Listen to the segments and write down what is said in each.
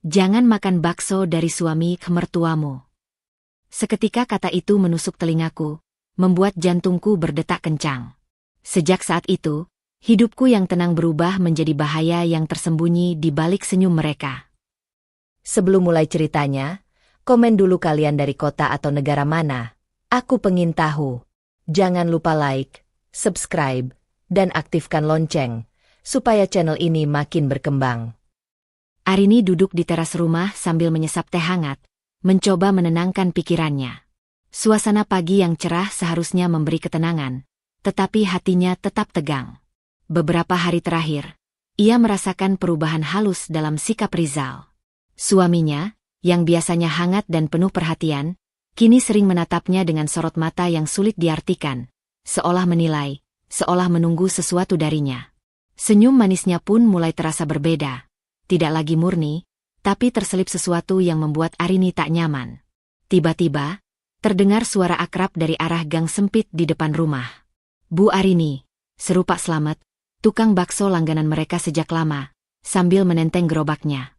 Jangan makan bakso dari suami mertuamu. Seketika kata itu menusuk telingaku, membuat jantungku berdetak kencang. Sejak saat itu, hidupku yang tenang berubah menjadi bahaya yang tersembunyi di balik senyum mereka. Sebelum mulai ceritanya, komen dulu kalian dari kota atau negara mana. Aku pengen tahu. Jangan lupa like, subscribe, dan aktifkan lonceng, supaya channel ini makin berkembang. Arini duduk di teras rumah sambil menyesap teh hangat, mencoba menenangkan pikirannya. Suasana pagi yang cerah seharusnya memberi ketenangan, tetapi hatinya tetap tegang. Beberapa hari terakhir, ia merasakan perubahan halus dalam sikap Rizal. Suaminya, yang biasanya hangat dan penuh perhatian, kini sering menatapnya dengan sorot mata yang sulit diartikan, seolah menilai, seolah menunggu sesuatu darinya. Senyum manisnya pun mulai terasa berbeda, tidak lagi murni, tapi terselip sesuatu yang membuat Arini tak nyaman. Tiba-tiba, terdengar suara akrab dari arah gang sempit di depan rumah. "Bu Arini," seru Pak Slamet, tukang bakso langganan mereka sejak lama, sambil menenteng gerobaknya.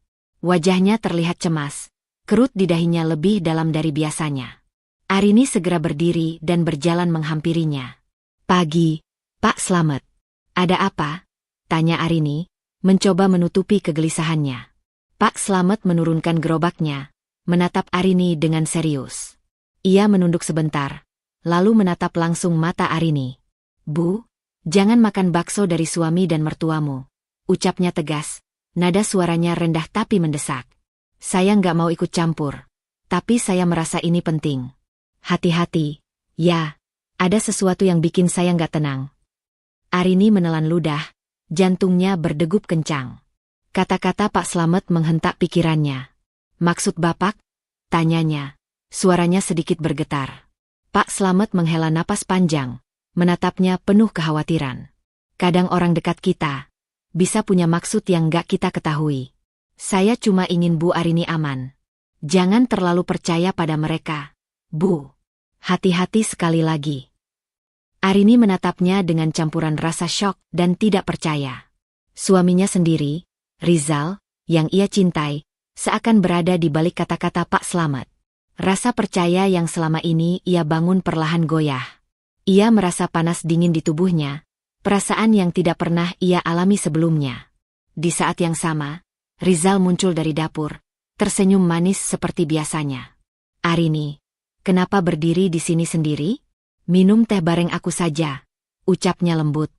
Wajahnya terlihat cemas, kerut di dahinya lebih dalam dari biasanya. Arini segera berdiri dan berjalan menghampirinya. "Pagi, Pak Slamet." "Ada apa?" tanya Arini, mencoba menutupi kegelisahannya. Pak Slamet menurunkan gerobaknya, menatap Arini dengan serius. Ia menunduk sebentar, lalu menatap langsung mata Arini. "Bu, jangan makan bakso dari suami dan mertuamu," ucapnya tegas, nada suaranya rendah tapi mendesak. "Saya nggak mau ikut campur, tapi saya merasa ini penting. Hati-hati, ya, ada sesuatu yang bikin saya nggak tenang." Arini menelan ludah, jantungnya berdegup kencang. Kata-kata Pak Slamet menghentak pikirannya. "Maksud Bapak?" tanyanya. Suaranya sedikit bergetar. Pak Slamet menghela napas panjang, menatapnya penuh kekhawatiran. "Kadang orang dekat kita bisa punya maksud yang gak kita ketahui. Saya cuma ingin Bu Arini aman. Jangan terlalu percaya pada mereka, Bu. Hati-hati sekali lagi." Arini menatapnya dengan campuran rasa syok dan tidak percaya. Suaminya sendiri, Rizal, yang ia cintai, seakan berada di balik kata-kata Pak Slamet. Rasa percaya yang selama ini ia bangun perlahan goyah. Ia merasa panas dingin di tubuhnya, perasaan yang tidak pernah ia alami sebelumnya. Di saat yang sama, Rizal muncul dari dapur, tersenyum manis seperti biasanya. "Arini, kenapa berdiri di sini sendiri? Minum teh bareng aku saja," ucapnya lembut.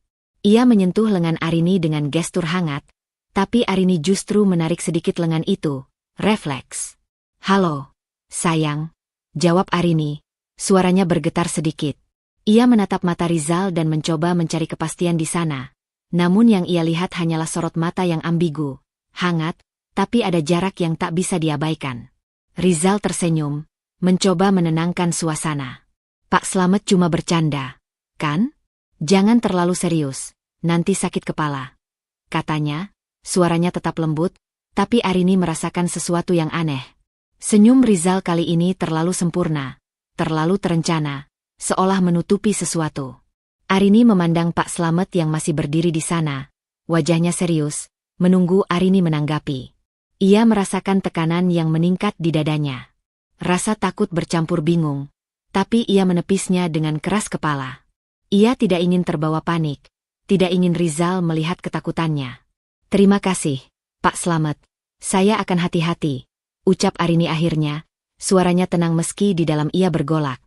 Ia menyentuh lengan Arini dengan gestur hangat, tapi Arini justru menarik sedikit lengan itu, refleks. "Halo, sayang," jawab Arini, suaranya bergetar sedikit. Ia menatap mata Rizal dan mencoba mencari kepastian di sana. Namun yang ia lihat hanyalah sorot mata yang ambigu, hangat, tapi ada jarak yang tak bisa diabaikan. Rizal tersenyum, mencoba menenangkan suasana. "Pak Slamet cuma bercanda, kan? Jangan terlalu serius, nanti sakit kepala," katanya. Suaranya tetap lembut, tapi Arini merasakan sesuatu yang aneh. Senyum Rizal kali ini terlalu sempurna, terlalu terencana, seolah menutupi sesuatu. Arini memandang Pak Slamet yang masih berdiri di sana, wajahnya serius, menunggu Arini menanggapi. Ia merasakan tekanan yang meningkat di dadanya. Rasa takut bercampur bingung, tapi ia menepisnya dengan keras kepala. Ia tidak ingin terbawa panik, tidak ingin Rizal melihat ketakutannya. "Terima kasih, Pak Slamet. Saya akan hati-hati," ucap Arini akhirnya, suaranya tenang meski di dalam ia bergolak.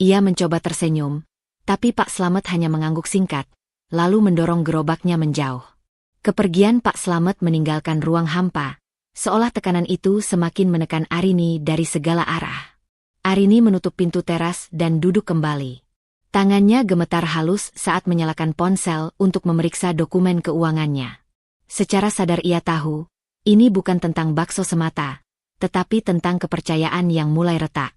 Ia mencoba tersenyum, tapi Pak Slamet hanya mengangguk singkat, lalu mendorong gerobaknya menjauh. Kepergian Pak Slamet meninggalkan ruang hampa, seolah tekanan itu semakin menekan Arini dari segala arah. Arini menutup pintu teras dan duduk kembali. Tangannya gemetar halus saat menyalakan ponsel untuk memeriksa dokumen keuangannya. Secara sadar ia tahu, ini bukan tentang bakso semata, tetapi tentang kepercayaan yang mulai retak.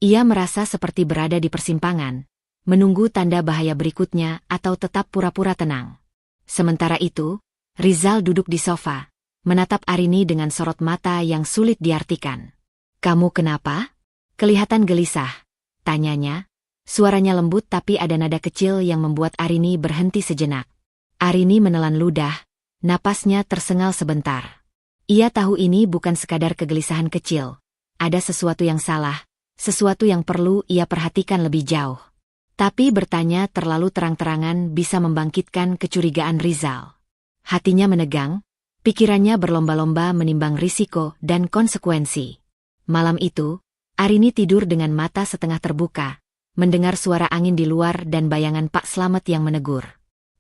Ia merasa seperti berada di persimpangan, menunggu tanda bahaya berikutnya atau tetap pura-pura tenang. Sementara itu, Rizal duduk di sofa, menatap Arini dengan sorot mata yang sulit diartikan. "Kamu kenapa? Kelihatan gelisah," tanyanya. Suaranya lembut tapi ada nada kecil yang membuat Arini berhenti sejenak. Arini menelan ludah, napasnya tersengal sebentar. Ia tahu ini bukan sekadar kegelisahan kecil. Ada sesuatu yang salah, sesuatu yang perlu ia perhatikan lebih jauh. Tapi bertanya terlalu terang-terangan bisa membangkitkan kecurigaan Rizal. Hatinya menegang, pikirannya berlomba-lomba menimbang risiko dan konsekuensi. Malam itu, Arini tidur dengan mata setengah terbuka, mendengar suara angin di luar dan bayangan Pak Slamet yang menegur.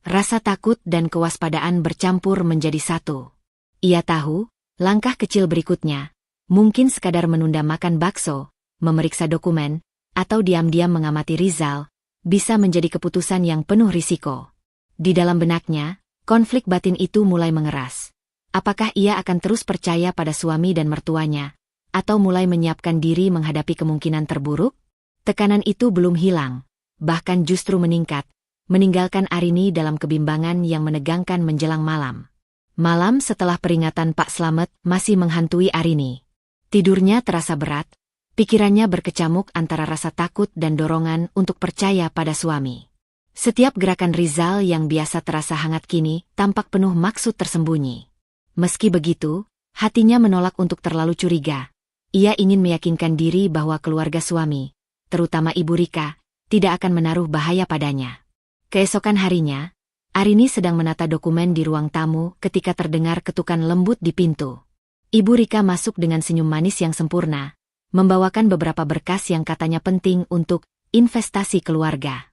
Rasa takut dan kewaspadaan bercampur menjadi satu. Ia tahu, langkah kecil berikutnya, mungkin sekadar menunda makan bakso, memeriksa dokumen, atau diam-diam mengamati Rizal, bisa menjadi keputusan yang penuh risiko. Di dalam benaknya, konflik batin itu mulai mengeras. Apakah ia akan terus percaya pada suami dan mertuanya, atau mulai menyiapkan diri menghadapi kemungkinan terburuk? Tekanan itu belum hilang, bahkan justru meningkat, meninggalkan Arini dalam kebimbangan yang menegangkan menjelang malam. Malam setelah peringatan Pak Slamet masih menghantui Arini. Tidurnya terasa berat, pikirannya berkecamuk antara rasa takut dan dorongan untuk percaya pada suami. Setiap gerakan Rizal yang biasa terasa hangat kini tampak penuh maksud tersembunyi. Meski begitu, hatinya menolak untuk terlalu curiga. Ia ingin meyakinkan diri bahwa keluarga suami, terutama Ibu Rika, tidak akan menaruh bahaya padanya. Keesokan harinya, Arini sedang menata dokumen di ruang tamu ketika terdengar ketukan lembut di pintu. Ibu Rika masuk dengan senyum manis yang sempurna, membawakan beberapa berkas yang katanya penting untuk investasi keluarga.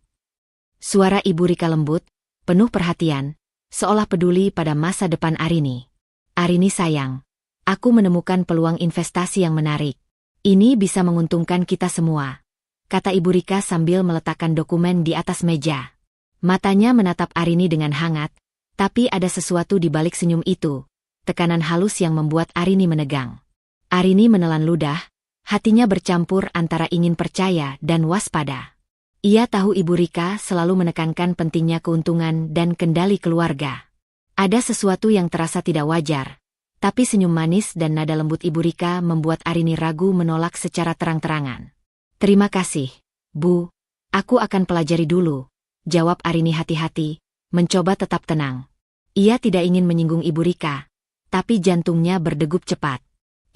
Suara Ibu Rika lembut, penuh perhatian, seolah peduli pada masa depan Arini. Arini sayang, aku menemukan peluang investasi yang menarik. Ini bisa menguntungkan kita semua, kata Ibu Rika sambil meletakkan dokumen di atas meja. Matanya menatap Arini dengan hangat, tapi ada sesuatu di balik senyum itu, tekanan halus yang membuat Arini menegang. Arini menelan ludah, hatinya bercampur antara ingin percaya dan waspada. Ia tahu Ibu Rika selalu menekankan pentingnya keuntungan dan kendali keluarga. Ada sesuatu yang terasa tidak wajar, tapi senyum manis dan nada lembut Ibu Rika membuat Arini ragu menolak secara terang-terangan. Terima kasih, Bu. Aku akan pelajari dulu, jawab Arini hati-hati, mencoba tetap tenang. Ia tidak ingin menyinggung Ibu Rika, tapi jantungnya berdegup cepat.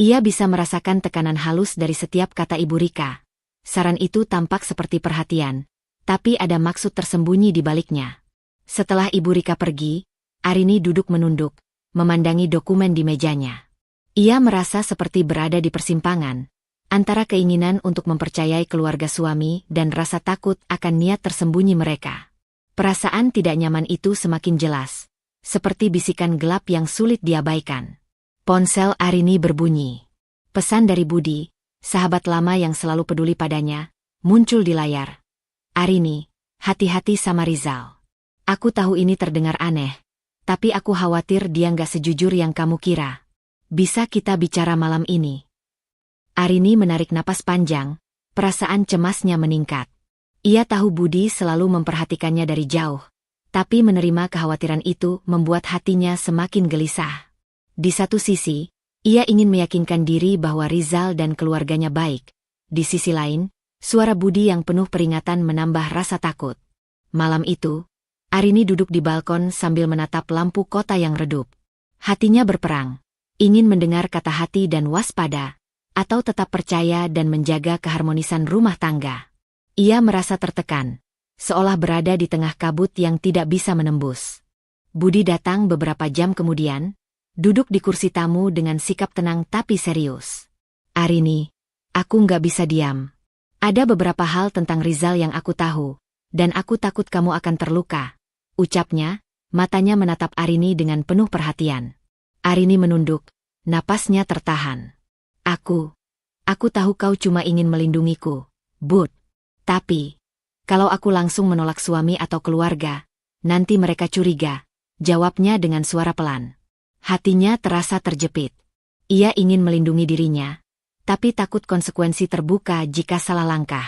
Ia bisa merasakan tekanan halus dari setiap kata Ibu Rika. Saran itu tampak seperti perhatian, tapi ada maksud tersembunyi di baliknya. Setelah Ibu Rika pergi, Arini duduk menunduk, memandangi dokumen di mejanya. Ia merasa seperti berada di persimpangan, antara keinginan untuk mempercayai keluarga suami dan rasa takut akan niat tersembunyi mereka. Perasaan tidak nyaman itu semakin jelas, seperti bisikan gelap yang sulit diabaikan. Ponsel Arini berbunyi. Pesan dari Budi, sahabat lama yang selalu peduli padanya, muncul di layar. Arini, hati-hati sama Rizal. Aku tahu ini terdengar aneh, tapi aku khawatir dia nggak sejujur yang kamu kira. Bisa kita bicara malam ini? Arini menarik napas panjang, perasaan cemasnya meningkat. Ia tahu Budi selalu memperhatikannya dari jauh, tapi menerima kekhawatiran itu membuat hatinya semakin gelisah. Di satu sisi, ia ingin meyakinkan diri bahwa Rizal dan keluarganya baik. Di sisi lain, suara Budi yang penuh peringatan menambah rasa takut. Malam itu, Arini duduk di balkon sambil menatap lampu kota yang redup. Hatinya berperang, ingin mendengar kata hati dan waspada, atau tetap percaya dan menjaga keharmonisan rumah tangga. Ia merasa tertekan, seolah berada di tengah kabut yang tidak bisa menembus. Budi datang beberapa jam kemudian, duduk di kursi tamu dengan sikap tenang tapi serius. Arini, aku nggak bisa diam. Ada beberapa hal tentang Rizal yang aku tahu, dan aku takut kamu akan terluka, ucapnya, matanya menatap Arini dengan penuh perhatian. Arini menunduk, napasnya tertahan. Aku tahu kau cuma ingin melindungiku, Bud. Tapi, kalau aku langsung menolak suami atau keluarga, nanti mereka curiga, jawabnya dengan suara pelan. Hatinya terasa terjepit. Ia ingin melindungi dirinya, tapi takut konsekuensi terbuka jika salah langkah.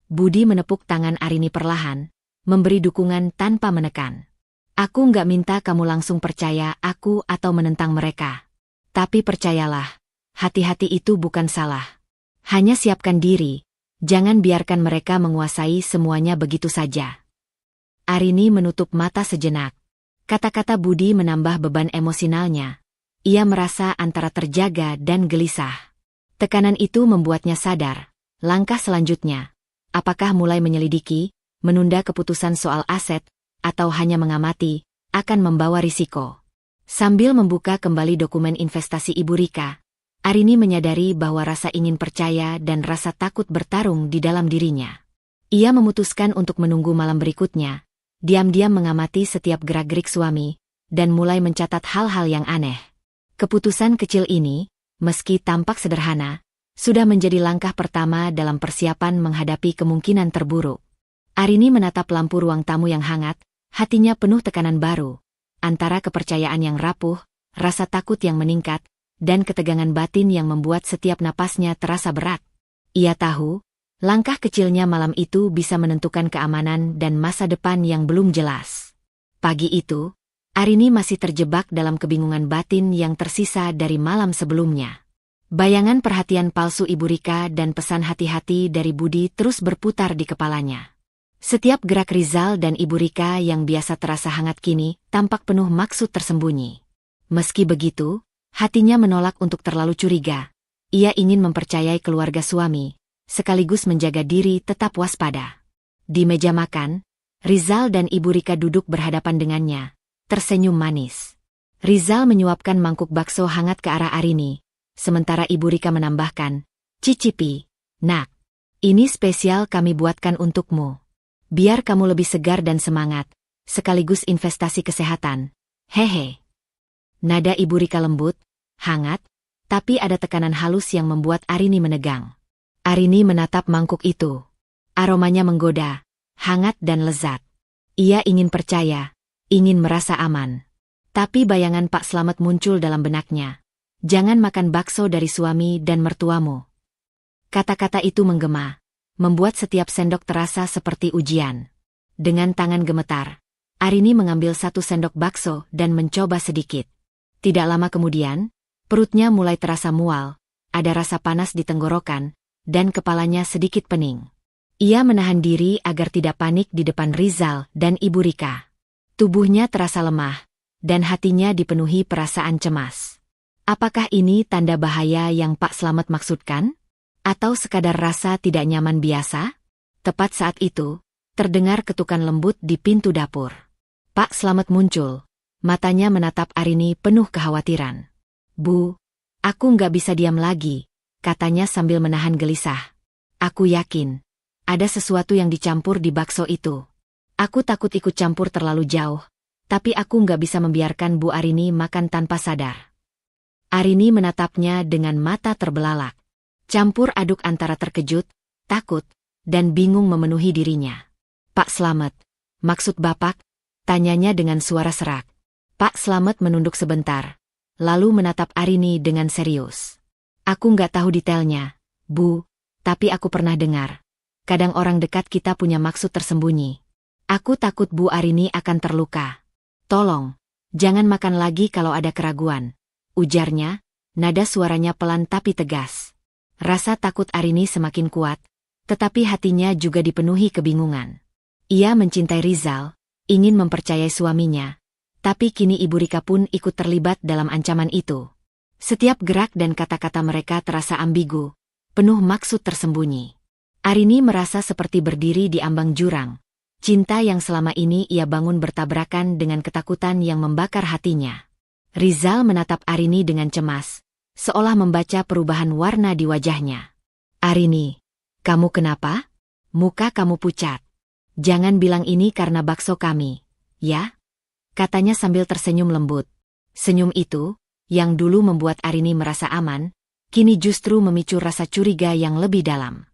Budi menepuk tangan Arini perlahan, memberi dukungan tanpa menekan. Aku nggak minta kamu langsung percaya aku atau menentang mereka. Tapi percayalah, hati-hati itu bukan salah. Hanya siapkan diri, jangan biarkan mereka menguasai semuanya begitu saja. Arini menutup mata sejenak. Kata-kata Budi menambah beban emosionalnya. ia merasa antara terjaga dan gelisah. Tekanan itu membuatnya sadar. Langkah selanjutnya, apakah mulai menyelidiki, menunda keputusan soal aset, atau hanya mengamati, akan membawa risiko. Sambil membuka kembali dokumen investasi Ibu Rika, Arini menyadari bahwa rasa ingin percaya dan rasa takut bertarung di dalam dirinya. Ia memutuskan untuk menunggu malam berikutnya, diam-diam mengamati setiap gerak-gerik suami, dan mulai mencatat hal-hal yang aneh. Keputusan kecil ini, meski tampak sederhana, sudah menjadi langkah pertama dalam persiapan menghadapi kemungkinan terburuk. Arini menatap lampu ruang tamu yang hangat, hatinya penuh tekanan baru, antara kepercayaan yang rapuh, rasa takut yang meningkat, dan ketegangan batin yang membuat setiap napasnya terasa berat. Ia tahu, langkah kecilnya malam itu bisa menentukan keamanan dan masa depan yang belum jelas. Pagi itu, Arini masih terjebak dalam kebingungan batin yang tersisa dari malam sebelumnya. Bayangan perhatian palsu Ibu Rika dan pesan hati-hati dari Budi terus berputar di kepalanya. Setiap gerak Rizal dan Ibu Rika yang biasa terasa hangat kini tampak penuh maksud tersembunyi. Meski begitu, hatinya menolak untuk terlalu curiga. Ia ingin mempercayai keluarga suami, sekaligus menjaga diri tetap waspada. Di meja makan, Rizal dan Ibu Rika duduk berhadapan dengannya, tersenyum manis. Rizal menyuapkan mangkuk bakso hangat ke arah Arini, sementara Ibu Rika menambahkan, "Cicipi, nak. Ini spesial kami buatkan untukmu. Biar kamu lebih segar dan semangat, sekaligus investasi kesehatan. Hehe." Nada Ibu Rika lembut, hangat, tapi ada tekanan halus yang membuat Arini menegang. Arini menatap mangkuk itu. Aromanya menggoda, hangat dan lezat. Ia ingin percaya, ingin merasa aman. Tapi bayangan Pak Slamet muncul dalam benaknya. "Jangan makan bakso dari suami dan mertuamu." Kata-kata itu menggema, membuat setiap sendok terasa seperti ujian. Dengan tangan gemetar, Arini mengambil satu sendok bakso dan mencoba sedikit. Tidak lama kemudian, perutnya mulai terasa mual, ada rasa panas di tenggorokan, dan kepalanya sedikit pening. Ia menahan diri agar tidak panik di depan Rizal dan Ibu Rika. Tubuhnya terasa lemah, dan hatinya dipenuhi perasaan cemas. Apakah ini tanda bahaya yang Pak Slamet maksudkan? Atau sekadar rasa tidak nyaman biasa? Tepat saat itu, terdengar ketukan lembut di pintu dapur. Pak Slamet muncul, matanya menatap Arini penuh kekhawatiran. "Bu, aku nggak bisa diam lagi," katanya sambil menahan gelisah. "Aku yakin, ada sesuatu yang dicampur di bakso itu. Aku takut ikut campur terlalu jauh, tapi aku nggak bisa membiarkan Bu Arini makan tanpa sadar." Arini menatapnya dengan mata terbelalak. Campur aduk antara terkejut, takut, dan bingung memenuhi dirinya. "Pak Slamet, maksud Bapak?" tanyanya dengan suara serak. Pak Slamet menunduk sebentar, lalu menatap Arini dengan serius. "Aku nggak tahu detailnya, Bu, tapi aku pernah dengar. Kadang orang dekat kita punya maksud tersembunyi. Aku takut Bu Arini akan terluka. Tolong, jangan makan lagi kalau ada keraguan," ujarnya, nada suaranya pelan tapi tegas. Rasa takut Arini semakin kuat, tetapi hatinya juga dipenuhi kebingungan. Ia mencintai Rizal, ingin mempercayai suaminya, tapi kini Ibu Rika pun ikut terlibat dalam ancaman itu. Setiap gerak dan kata-kata mereka terasa ambigu, penuh maksud tersembunyi. Arini merasa seperti berdiri di ambang jurang. Cinta yang selama ini ia bangun bertabrakan dengan ketakutan yang membakar hatinya. Rizal menatap Arini dengan cemas, seolah membaca perubahan warna di wajahnya. "Arini, kamu kenapa? Muka kamu pucat. Jangan bilang ini karena bakso kami, ya?" katanya sambil tersenyum lembut. Senyum itu, yang dulu membuat Arini merasa aman, kini justru memicu rasa curiga yang lebih dalam.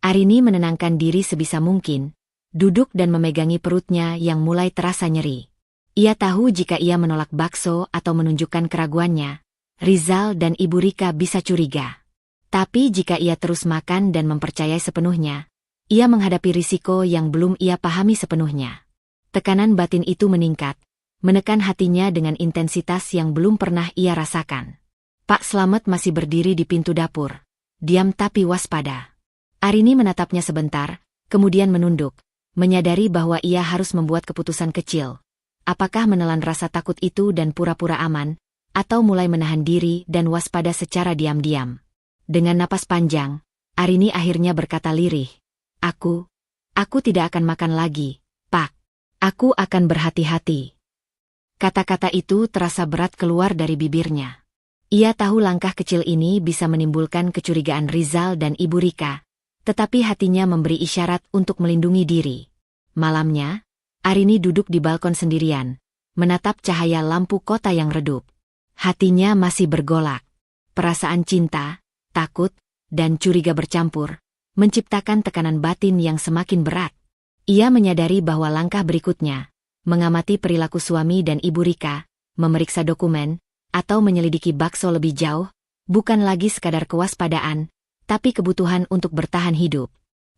Arini menenangkan diri sebisa mungkin, duduk dan memegangi perutnya yang mulai terasa nyeri. Ia tahu jika ia menolak bakso atau menunjukkan keraguannya, Rizal dan Ibu Rika bisa curiga. Tapi jika ia terus makan dan mempercayai sepenuhnya, ia menghadapi risiko yang belum ia pahami sepenuhnya. Tekanan batin itu meningkat, menekan hatinya dengan intensitas yang belum pernah ia rasakan. Pak Slamet masih berdiri di pintu dapur, diam tapi waspada. Arini menatapnya sebentar, kemudian menunduk, menyadari bahwa ia harus membuat keputusan kecil. Apakah menelan rasa takut itu dan pura-pura aman, atau mulai menahan diri dan waspada secara diam-diam. Dengan napas panjang, Arini akhirnya berkata lirih, Aku tidak akan makan lagi, Pak. Aku akan berhati-hati. Kata-kata itu terasa berat keluar dari bibirnya. Ia tahu langkah kecil ini bisa menimbulkan kecurigaan Rizal dan Ibu Rika, tetapi hatinya memberi isyarat untuk melindungi diri. Malamnya, Arini duduk di balkon sendirian, menatap cahaya lampu kota yang redup. Hatinya masih bergolak. Perasaan cinta, takut, dan curiga bercampur, menciptakan tekanan batin yang semakin berat. Ia menyadari bahwa langkah berikutnya, mengamati perilaku suami dan Ibu Rika, memeriksa dokumen, atau menyelidiki bakso lebih jauh, bukan lagi sekadar kewaspadaan, tapi kebutuhan untuk bertahan hidup.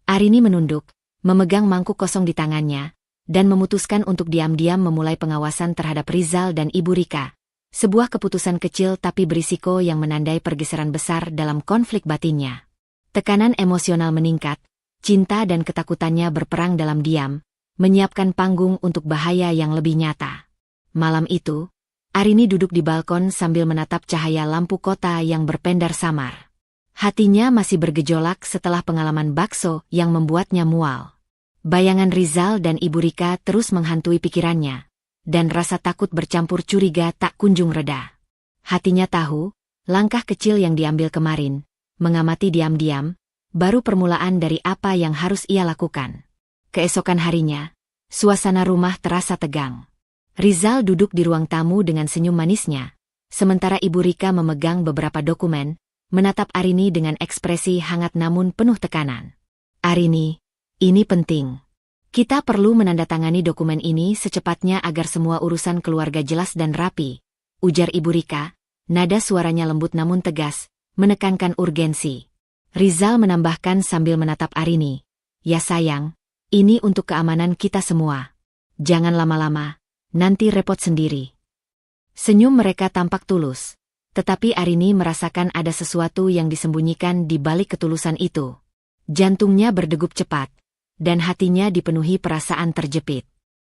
Arini menunduk, memegang mangkuk kosong di tangannya, dan memutuskan untuk diam-diam memulai pengawasan terhadap Rizal dan Ibu Rika. Sebuah keputusan kecil tapi berisiko yang menandai pergeseran besar dalam konflik batinnya. Tekanan emosional meningkat, cinta dan ketakutannya berperang dalam diam, menyiapkan panggung untuk bahaya yang lebih nyata. Malam itu, Arini duduk di balkon sambil menatap cahaya lampu kota yang berpendar samar. Hatinya masih bergejolak setelah pengalaman bakso yang membuatnya mual. Bayangan Rizal dan Ibu Rika terus menghantui pikirannya, dan rasa takut bercampur curiga tak kunjung reda. Hatinya tahu, langkah kecil yang diambil kemarin, mengamati diam-diam, baru permulaan dari apa yang harus ia lakukan. Keesokan harinya, suasana rumah terasa tegang. Rizal duduk di ruang tamu dengan senyum manisnya, sementara Ibu Rika memegang beberapa dokumen, menatap Arini dengan ekspresi hangat namun penuh tekanan. Arini, ini penting. Kita perlu menandatangani dokumen ini secepatnya agar semua urusan keluarga jelas dan rapi, ujar Ibu Rika, nada suaranya lembut namun tegas, menekankan urgensi. Rizal menambahkan sambil menatap Arini, ya sayang, ini untuk keamanan kita semua. Jangan lama-lama, nanti repot sendiri. Senyum mereka tampak tulus, tetapi Arini merasakan ada sesuatu yang disembunyikan di balik ketulusan itu. Jantungnya berdegup cepat, dan hatinya dipenuhi perasaan terjepit.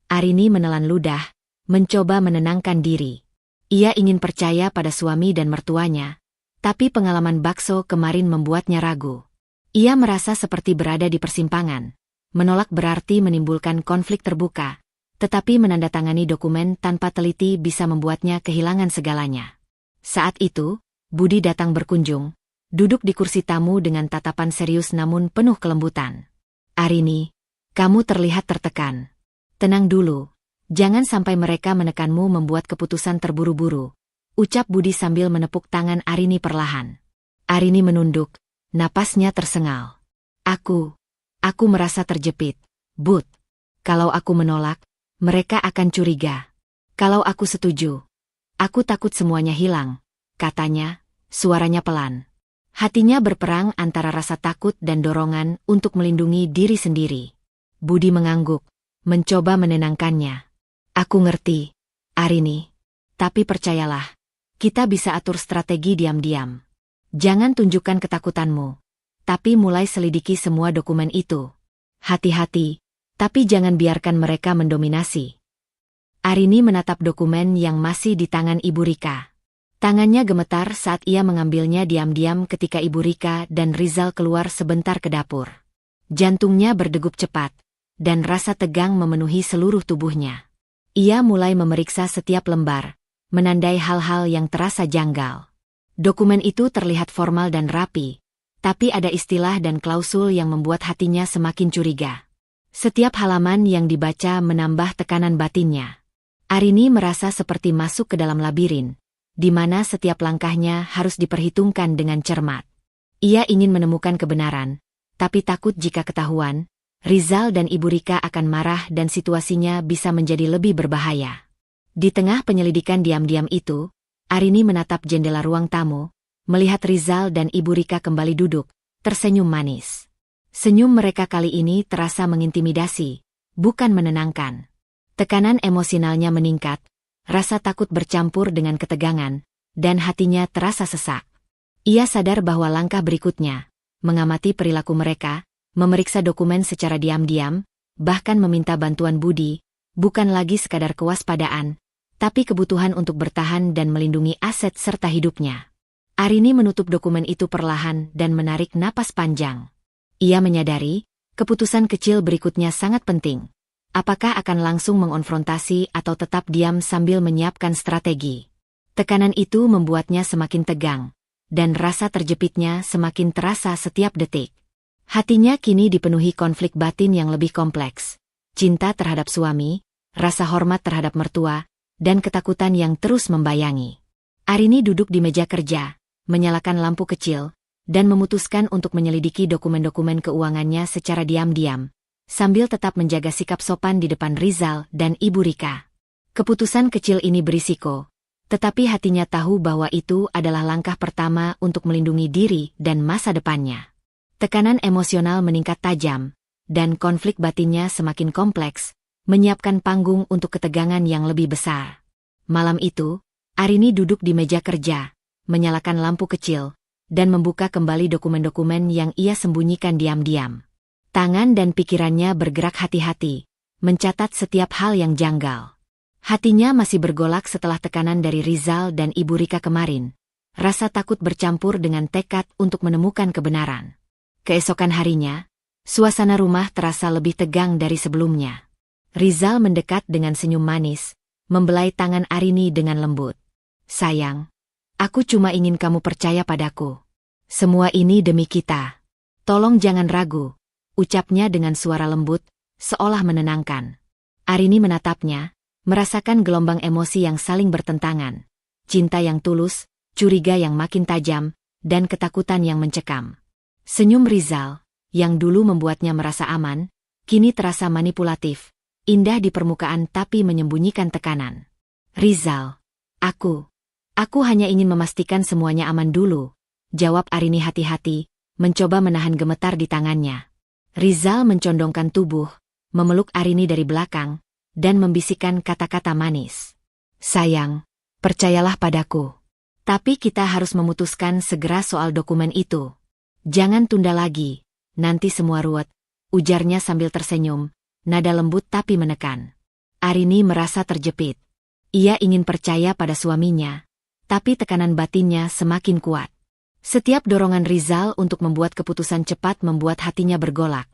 Arini menelan ludah, mencoba menenangkan diri. Ia ingin percaya pada suami dan mertuanya, tapi pengalaman bakso kemarin membuatnya ragu. Ia merasa seperti berada di persimpangan. Menolak berarti menimbulkan konflik terbuka, tetapi menandatangani dokumen tanpa teliti bisa membuatnya kehilangan segalanya. Saat itu, Budi datang berkunjung, duduk di kursi tamu dengan tatapan serius namun penuh kelembutan. Arini, kamu terlihat tertekan. Tenang dulu, jangan sampai mereka menekanmu membuat keputusan terburu-buru, ucap Budi sambil menepuk tangan Arini perlahan. Arini menunduk, napasnya tersengal. Aku merasa terjepit, Bud. Kalau aku menolak, mereka akan curiga. Kalau aku setuju, aku takut semuanya hilang, katanya, suaranya pelan. Hatinya berperang antara rasa takut dan dorongan untuk melindungi diri sendiri. Budi mengangguk, mencoba menenangkannya. Aku ngerti, Arini. Tapi percayalah, kita bisa atur strategi diam-diam. Jangan tunjukkan ketakutanmu, tapi mulai selidiki semua dokumen itu. Hati-hati, tapi jangan biarkan mereka mendominasi. Arini menatap dokumen yang masih di tangan Ibu Rika. Tangannya gemetar saat ia mengambilnya diam-diam ketika Ibu Rika dan Rizal keluar sebentar ke dapur. Jantungnya berdegup cepat, dan rasa tegang memenuhi seluruh tubuhnya. Ia mulai memeriksa setiap lembar, menandai hal-hal yang terasa janggal. Dokumen itu terlihat formal dan rapi, tapi ada istilah dan klausul yang membuat hatinya semakin curiga. Setiap halaman yang dibaca menambah tekanan batinnya. Arini merasa seperti masuk ke dalam labirin, di mana setiap langkahnya harus diperhitungkan dengan cermat. Ia ingin menemukan kebenaran, tapi takut jika ketahuan, Rizal dan Ibu Rika akan marah dan situasinya bisa menjadi lebih berbahaya. Di tengah penyelidikan diam-diam itu, Arini menatap jendela ruang tamu, melihat Rizal dan Ibu Rika kembali duduk, tersenyum manis. Senyum mereka kali ini terasa mengintimidasi, bukan menenangkan. Tekanan emosionalnya meningkat, rasa takut bercampur dengan ketegangan, dan hatinya terasa sesak. Ia sadar bahwa langkah berikutnya, mengamati perilaku mereka, memeriksa dokumen secara diam-diam, bahkan meminta bantuan Budi, bukan lagi sekadar kewaspadaan, tapi kebutuhan untuk bertahan dan melindungi aset serta hidupnya. Arini menutup dokumen itu perlahan dan menarik napas panjang. Ia menyadari, keputusan kecil berikutnya sangat penting. Apakah akan langsung mengonfrontasi atau tetap diam sambil menyiapkan strategi? Tekanan itu membuatnya semakin tegang, dan rasa terjepitnya semakin terasa setiap detik. Hatinya kini dipenuhi konflik batin yang lebih kompleks. Cinta terhadap suami, rasa hormat terhadap mertua, dan ketakutan yang terus membayangi. Arini duduk di meja kerja, menyalakan lampu kecil, dan memutuskan untuk menyelidiki dokumen-dokumen keuangannya secara diam-diam, sambil tetap menjaga sikap sopan di depan Rizal dan Ibu Rika. Keputusan kecil ini berisiko, tetapi hatinya tahu bahwa itu adalah langkah pertama untuk melindungi diri dan masa depannya. Tekanan emosional meningkat tajam, dan konflik batinnya semakin kompleks, menyiapkan panggung untuk ketegangan yang lebih besar. Malam itu, Arini duduk di meja kerja, menyalakan lampu kecil, dan membuka kembali dokumen-dokumen yang ia sembunyikan diam-diam. Tangan dan pikirannya bergerak hati-hati, mencatat setiap hal yang janggal. Hatinya masih bergolak setelah tekanan dari Rizal dan Ibu Rika kemarin. Rasa takut bercampur dengan tekad untuk menemukan kebenaran. Keesokan harinya, suasana rumah terasa lebih tegang dari sebelumnya. Rizal mendekat dengan senyum manis, membelai tangan Arini dengan lembut. "Sayang, aku cuma ingin kamu percaya padaku. Semua ini demi kita. Tolong jangan ragu," ucapnya dengan suara lembut, seolah menenangkan. Arini menatapnya, merasakan gelombang emosi yang saling bertentangan. Cinta yang tulus, curiga yang makin tajam, dan ketakutan yang mencekam. Senyum Rizal, yang dulu membuatnya merasa aman, kini terasa manipulatif, indah di permukaan tapi menyembunyikan tekanan. "Rizal, aku hanya ingin memastikan semuanya aman dulu," jawab Arini hati-hati, mencoba menahan gemetar di tangannya. Rizal mencondongkan tubuh, memeluk Arini dari belakang, dan membisikkan kata-kata manis. "Sayang, percayalah padaku. Tapi kita harus memutuskan segera soal dokumen itu. Jangan tunda lagi, nanti semua ruwet," ujarnya sambil tersenyum, nada lembut tapi menekan. Arini merasa terjepit. Ia ingin percaya pada suaminya, tapi tekanan batinnya semakin kuat. Setiap dorongan Rizal untuk membuat keputusan cepat membuat hatinya bergolak,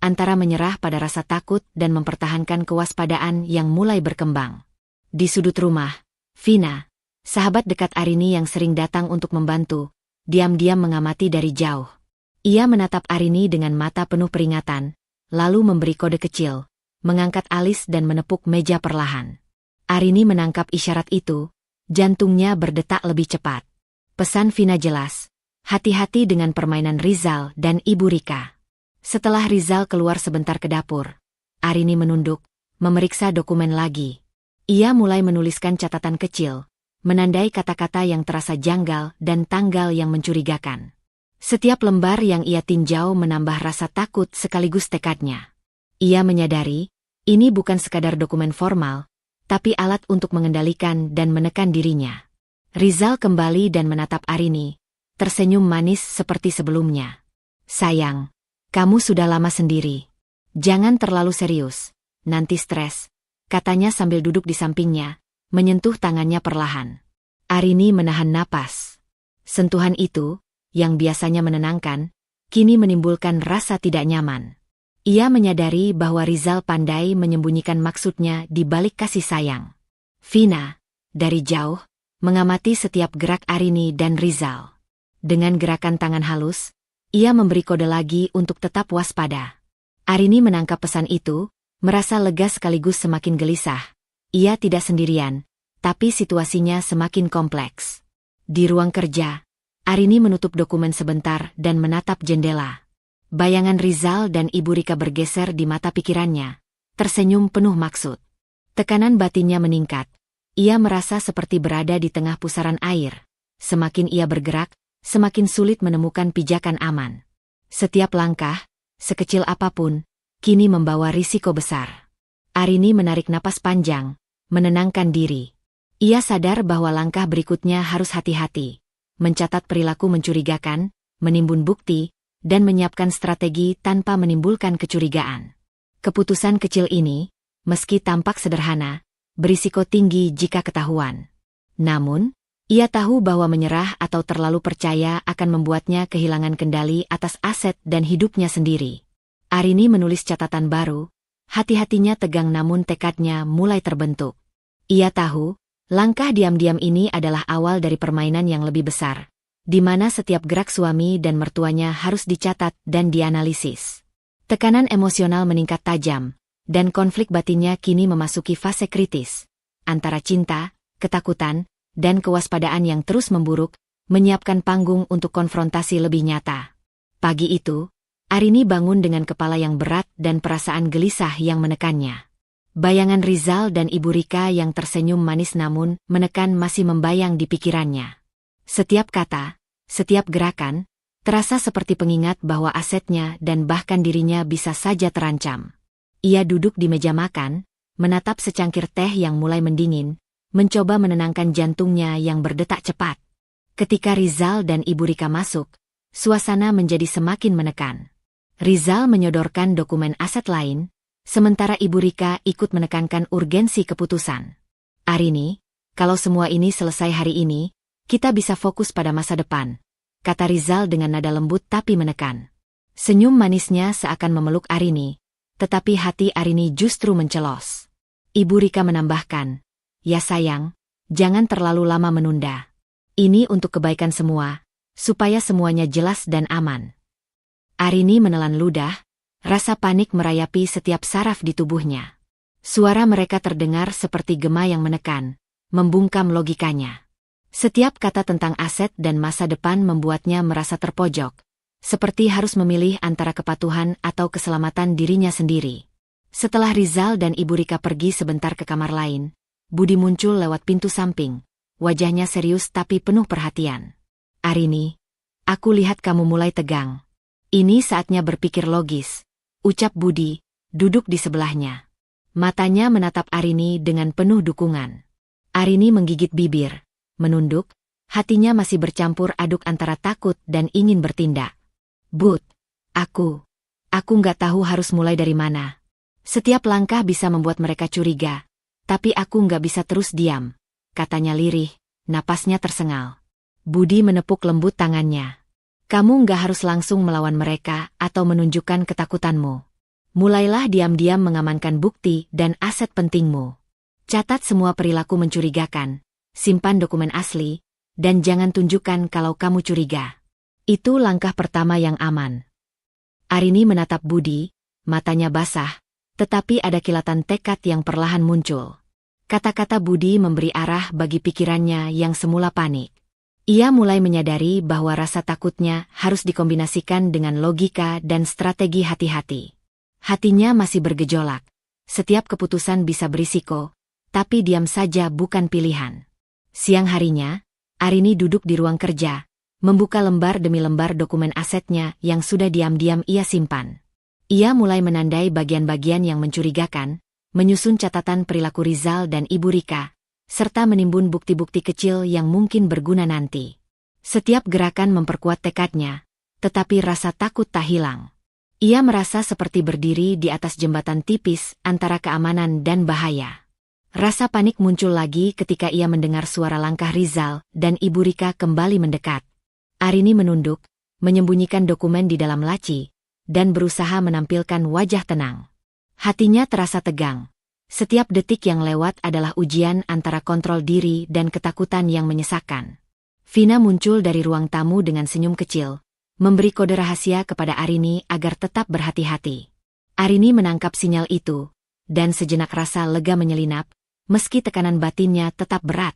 antara menyerah pada rasa takut dan mempertahankan kewaspadaan yang mulai berkembang. Di sudut rumah, Vina, sahabat dekat Arini yang sering datang untuk membantu, diam-diam mengamati dari jauh. Ia menatap Arini dengan mata penuh peringatan, lalu memberi kode kecil, mengangkat alis dan menepuk meja perlahan. Arini menangkap isyarat itu, jantungnya berdetak lebih cepat. Pesan Vina jelas, hati-hati dengan permainan Rizal dan Ibu Rika. Setelah Rizal keluar sebentar ke dapur, Arini menunduk, memeriksa dokumen lagi. Ia mulai menuliskan catatan kecil, menandai kata-kata yang terasa janggal dan tanggal yang mencurigakan. Setiap lembar yang ia tinjau menambah rasa takut sekaligus tekadnya. Ia menyadari, ini bukan sekadar dokumen formal, tapi alat untuk mengendalikan dan menekan dirinya. Rizal kembali dan menatap Arini, tersenyum manis seperti sebelumnya. "Sayang, kamu sudah lama sendiri. Jangan terlalu serius, nanti stres," katanya sambil duduk di sampingnya, menyentuh tangannya perlahan. Arini menahan napas. Sentuhan itu, yang biasanya menenangkan, kini menimbulkan rasa tidak nyaman. Ia menyadari bahwa Rizal pandai menyembunyikan maksudnya di balik kasih sayang. Vina, dari jauh, mengamati setiap gerak Arini dan Rizal. Dengan gerakan tangan halus, ia memberi kode lagi untuk tetap waspada. Arini menangkap pesan itu, merasa lega sekaligus semakin gelisah. Ia tidak sendirian, tapi situasinya semakin kompleks. Di ruang kerja, Arini menutup dokumen sebentar dan menatap jendela. Bayangan Rizal dan Ibu Rika bergeser di mata pikirannya, tersenyum penuh maksud. Tekanan batinnya meningkat. Ia merasa seperti berada di tengah pusaran air. Semakin ia bergerak, semakin sulit menemukan pijakan aman. Setiap langkah, sekecil apapun, kini membawa risiko besar. Arini menarik napas panjang, menenangkan diri. Ia sadar bahwa langkah berikutnya harus hati-hati. Mencatat perilaku mencurigakan, menimbun bukti, dan menyiapkan strategi tanpa menimbulkan kecurigaan. Keputusan kecil ini, meski tampak sederhana, berisiko tinggi jika ketahuan. Namun, ia tahu bahwa menyerah atau terlalu percaya akan membuatnya kehilangan kendali atas aset dan hidupnya sendiri. Arini menulis catatan baru, hati-hatinya tegang namun tekadnya mulai terbentuk. Ia tahu, langkah diam-diam ini adalah awal dari permainan yang lebih besar, di mana setiap gerak suami dan mertuanya harus dicatat dan dianalisis. Tekanan emosional meningkat tajam, dan konflik batinnya kini memasuki fase kritis, antara cinta, ketakutan, dan kewaspadaan yang terus memburuk, menyiapkan panggung untuk konfrontasi lebih nyata. Pagi itu, Arini bangun dengan kepala yang berat dan perasaan gelisah yang menekannya. Bayangan Rizal dan Ibu Rika yang tersenyum manis namun menekan masih membayang di pikirannya. Setiap kata, setiap gerakan, terasa seperti pengingat bahwa asetnya dan bahkan dirinya bisa saja terancam. Ia duduk di meja makan, menatap secangkir teh yang mulai mendingin, mencoba menenangkan jantungnya yang berdetak cepat. Ketika Rizal dan Ibu Rika masuk, suasana menjadi semakin menekan. Rizal menyodorkan dokumen aset lain, sementara Ibu Rika ikut menekankan urgensi keputusan. Arini, kalau semua ini selesai hari ini, kita bisa fokus pada masa depan, kata Rizal dengan nada lembut tapi menekan. Senyum manisnya seakan memeluk Arini, tetapi hati Arini justru mencelos. Ibu Rika menambahkan, ya sayang, jangan terlalu lama menunda. Ini untuk kebaikan semua, supaya semuanya jelas dan aman. Arini menelan ludah, rasa panik merayapi setiap saraf di tubuhnya. Suara mereka terdengar seperti gema yang menekan, membungkam logikanya. Setiap kata tentang aset dan masa depan membuatnya merasa terpojok, seperti harus memilih antara kepatuhan atau keselamatan dirinya sendiri. Setelah Rizal dan Ibu Rika pergi sebentar ke kamar lain, Budi muncul lewat pintu samping, wajahnya serius tapi penuh perhatian. Arini, aku lihat kamu mulai tegang. Ini saatnya berpikir logis, ucap Budi, duduk di sebelahnya. Matanya menatap Arini dengan penuh dukungan. Arini menggigit bibir, menunduk, hatinya masih bercampur aduk antara takut dan ingin bertindak. Bud, aku nggak tahu harus mulai dari mana. Setiap langkah bisa membuat mereka curiga, tapi aku nggak bisa terus diam, katanya lirih, napasnya tersengal. Budi menepuk lembut tangannya. Kamu nggak harus langsung melawan mereka atau menunjukkan ketakutanmu. Mulailah diam-diam mengamankan bukti dan aset pentingmu. Catat semua perilaku mencurigakan, simpan dokumen asli, dan jangan tunjukkan kalau kamu curiga. Itu langkah pertama yang aman. Arini menatap Budi, matanya basah, tetapi ada kilatan tekad yang perlahan muncul. Kata-kata Budi memberi arah bagi pikirannya yang semula panik. Ia mulai menyadari bahwa rasa takutnya harus dikombinasikan dengan logika dan strategi hati-hati. Hatinya masih bergejolak. Setiap keputusan bisa berisiko, tapi diam saja bukan pilihan. Siang harinya, Arini duduk di ruang kerja, membuka lembar demi lembar dokumen asetnya yang sudah diam-diam ia simpan. Ia mulai menandai bagian-bagian yang mencurigakan, menyusun catatan perilaku Rizal dan Ibu Rika, serta menimbun bukti-bukti kecil yang mungkin berguna nanti. Setiap gerakan memperkuat tekadnya, tetapi rasa takut tak hilang. Ia merasa seperti berdiri di atas jembatan tipis antara keamanan dan bahaya. Rasa panik muncul lagi ketika ia mendengar suara langkah Rizal dan Ibu Rika kembali mendekat. Arini menunduk, menyembunyikan dokumen di dalam laci, dan berusaha menampilkan wajah tenang. Hatinya terasa tegang. Setiap detik yang lewat adalah ujian antara kontrol diri dan ketakutan yang menyesakkan. Vina muncul dari ruang tamu dengan senyum kecil, memberi kode rahasia kepada Arini agar tetap berhati-hati. Arini menangkap sinyal itu, dan sejenak rasa lega menyelinap, meski tekanan batinnya tetap berat.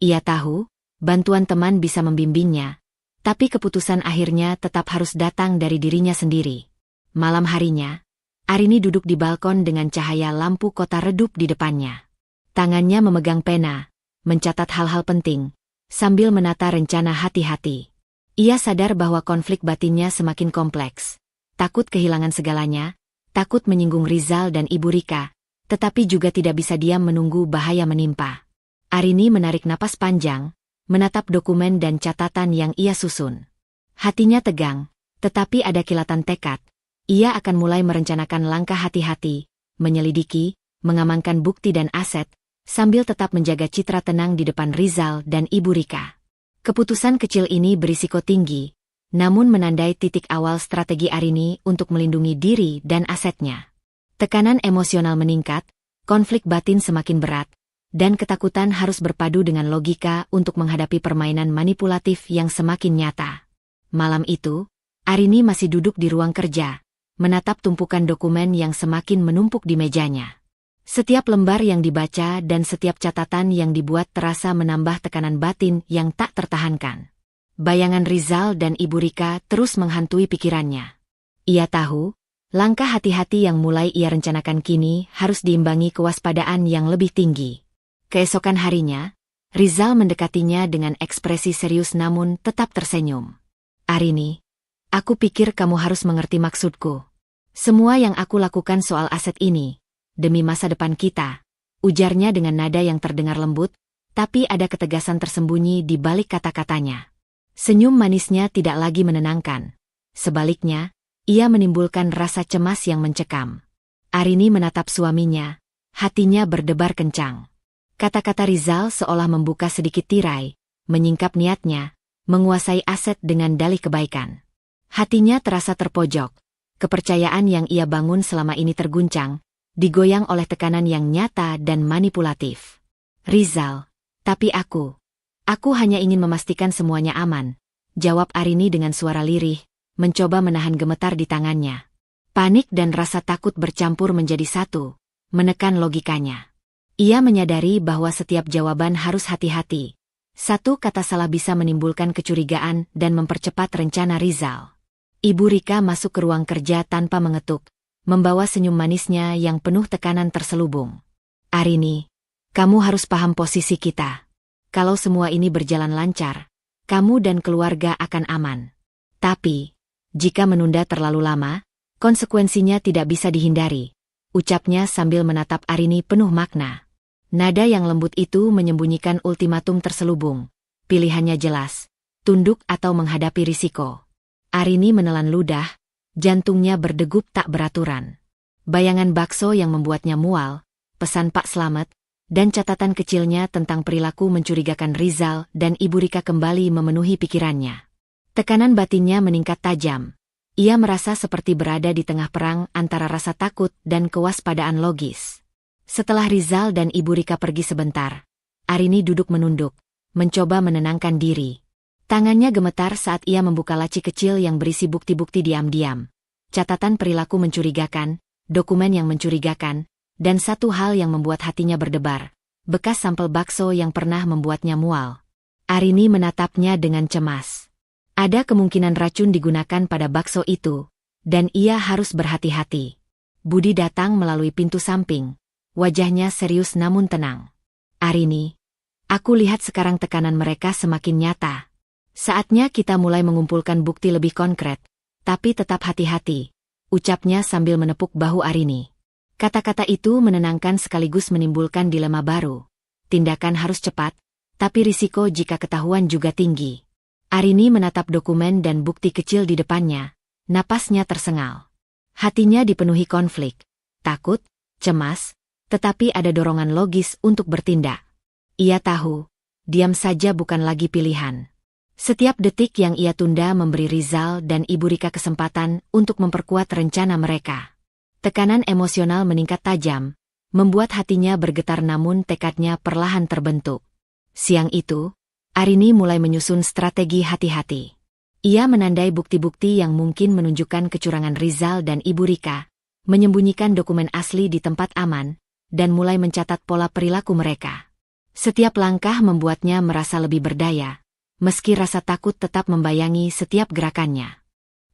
Ia tahu, bantuan teman bisa membimbingnya, tapi keputusan akhirnya tetap harus datang dari dirinya sendiri. Malam harinya, Arini duduk di balkon dengan cahaya lampu kota redup di depannya. Tangannya memegang pena, mencatat hal-hal penting, sambil menata rencana hati-hati. Ia sadar bahwa konflik batinnya semakin kompleks. Takut kehilangan segalanya, takut menyinggung Rizal dan Ibu Rika, tetapi juga tidak bisa diam menunggu bahaya menimpa. Arini menarik napas panjang, menatap dokumen dan catatan yang ia susun. Hatinya tegang, tetapi ada kilatan tekad. Ia akan mulai merencanakan langkah hati-hati, menyelidiki, mengamankan bukti dan aset, sambil tetap menjaga citra tenang di depan Rizal dan Ibu Rika. Keputusan kecil ini berisiko tinggi, namun menandai titik awal strategi Arini untuk melindungi diri dan asetnya. Tekanan emosional meningkat, konflik batin semakin berat, dan ketakutan harus berpadu dengan logika untuk menghadapi permainan manipulatif yang semakin nyata. Malam itu, Arini masih duduk di ruang kerja, menatap tumpukan dokumen yang semakin menumpuk di mejanya. Setiap lembar yang dibaca dan setiap catatan yang dibuat terasa menambah tekanan batin yang tak tertahankan. Bayangan Rizal dan Ibu Rika terus menghantui pikirannya. Ia tahu, langkah hati-hati yang mulai ia rencanakan kini harus diimbangi kewaspadaan yang lebih tinggi. Keesokan harinya, Rizal mendekatinya dengan ekspresi serius namun tetap tersenyum. Arini, aku pikir kamu harus mengerti maksudku. Semua yang aku lakukan soal aset ini, demi masa depan kita, ujarnya dengan nada yang terdengar lembut, tapi ada ketegasan tersembunyi di balik kata-katanya. Senyum manisnya tidak lagi menenangkan. Sebaliknya, ia menimbulkan rasa cemas yang mencekam. Arini menatap suaminya, hatinya berdebar kencang. Kata-kata Rizal seolah membuka sedikit tirai, menyingkap niatnya, menguasai aset dengan dalih kebaikan. Hatinya terasa terpojok, kepercayaan yang ia bangun selama ini terguncang, digoyang oleh tekanan yang nyata dan manipulatif. Rizal, tapi aku hanya ingin memastikan semuanya aman, jawab Arini dengan suara lirih, mencoba menahan gemetar di tangannya. Panik dan rasa takut bercampur menjadi satu, menekan logikanya. Ia menyadari bahwa setiap jawaban harus hati-hati. Satu kata salah bisa menimbulkan kecurigaan dan mempercepat rencana Rizal. Ibu Rika masuk ke ruang kerja tanpa mengetuk, membawa senyum manisnya yang penuh tekanan terselubung. Arini, kamu harus paham posisi kita. Kalau semua ini berjalan lancar, kamu dan keluarga akan aman. Tapi, jika menunda terlalu lama, konsekuensinya tidak bisa dihindari, ucapnya sambil menatap Arini penuh makna. Nada yang lembut itu menyembunyikan ultimatum terselubung. Pilihannya jelas, tunduk atau menghadapi risiko. Arini menelan ludah, jantungnya berdegup tak beraturan. Bayangan bakso yang membuatnya mual, pesan Pak Slamet, dan catatan kecilnya tentang perilaku mencurigakan Rizal dan Ibu Rika kembali memenuhi pikirannya. Tekanan batinnya meningkat tajam. Ia merasa seperti berada di tengah perang antara rasa takut dan kewaspadaan logis. Setelah Rizal dan Ibu Rika pergi sebentar, Arini duduk menunduk, mencoba menenangkan diri. Tangannya gemetar saat ia membuka laci kecil yang berisi bukti-bukti diam-diam. Catatan perilaku mencurigakan, dokumen yang mencurigakan, dan satu hal yang membuat hatinya berdebar, bekas sampel bakso yang pernah membuatnya mual. Arini menatapnya dengan cemas. Ada kemungkinan racun digunakan pada bakso itu, dan ia harus berhati-hati. Budi datang melalui pintu samping. Wajahnya serius namun tenang. Arini, aku lihat sekarang tekanan mereka semakin nyata. Saatnya kita mulai mengumpulkan bukti lebih konkret, tapi tetap hati-hati, ucapnya sambil menepuk bahu Arini. Kata-kata itu menenangkan sekaligus menimbulkan dilema baru. Tindakan harus cepat, tapi risiko jika ketahuan juga tinggi. Arini menatap dokumen dan bukti kecil di depannya, napasnya tersengal. Hatinya dipenuhi konflik, takut, cemas, tetapi ada dorongan logis untuk bertindak. Ia tahu, diam saja bukan lagi pilihan. Setiap detik yang ia tunda memberi Rizal dan Ibu Rika kesempatan untuk memperkuat rencana mereka. Tekanan emosional meningkat tajam, membuat hatinya bergetar namun tekadnya perlahan terbentuk. Siang itu, Arini mulai menyusun strategi hati-hati. Ia menandai bukti-bukti yang mungkin menunjukkan kecurangan Rizal dan Ibu Rika, menyembunyikan dokumen asli di tempat aman, dan mulai mencatat pola perilaku mereka. Setiap langkah membuatnya merasa lebih berdaya, meski rasa takut tetap membayangi setiap gerakannya.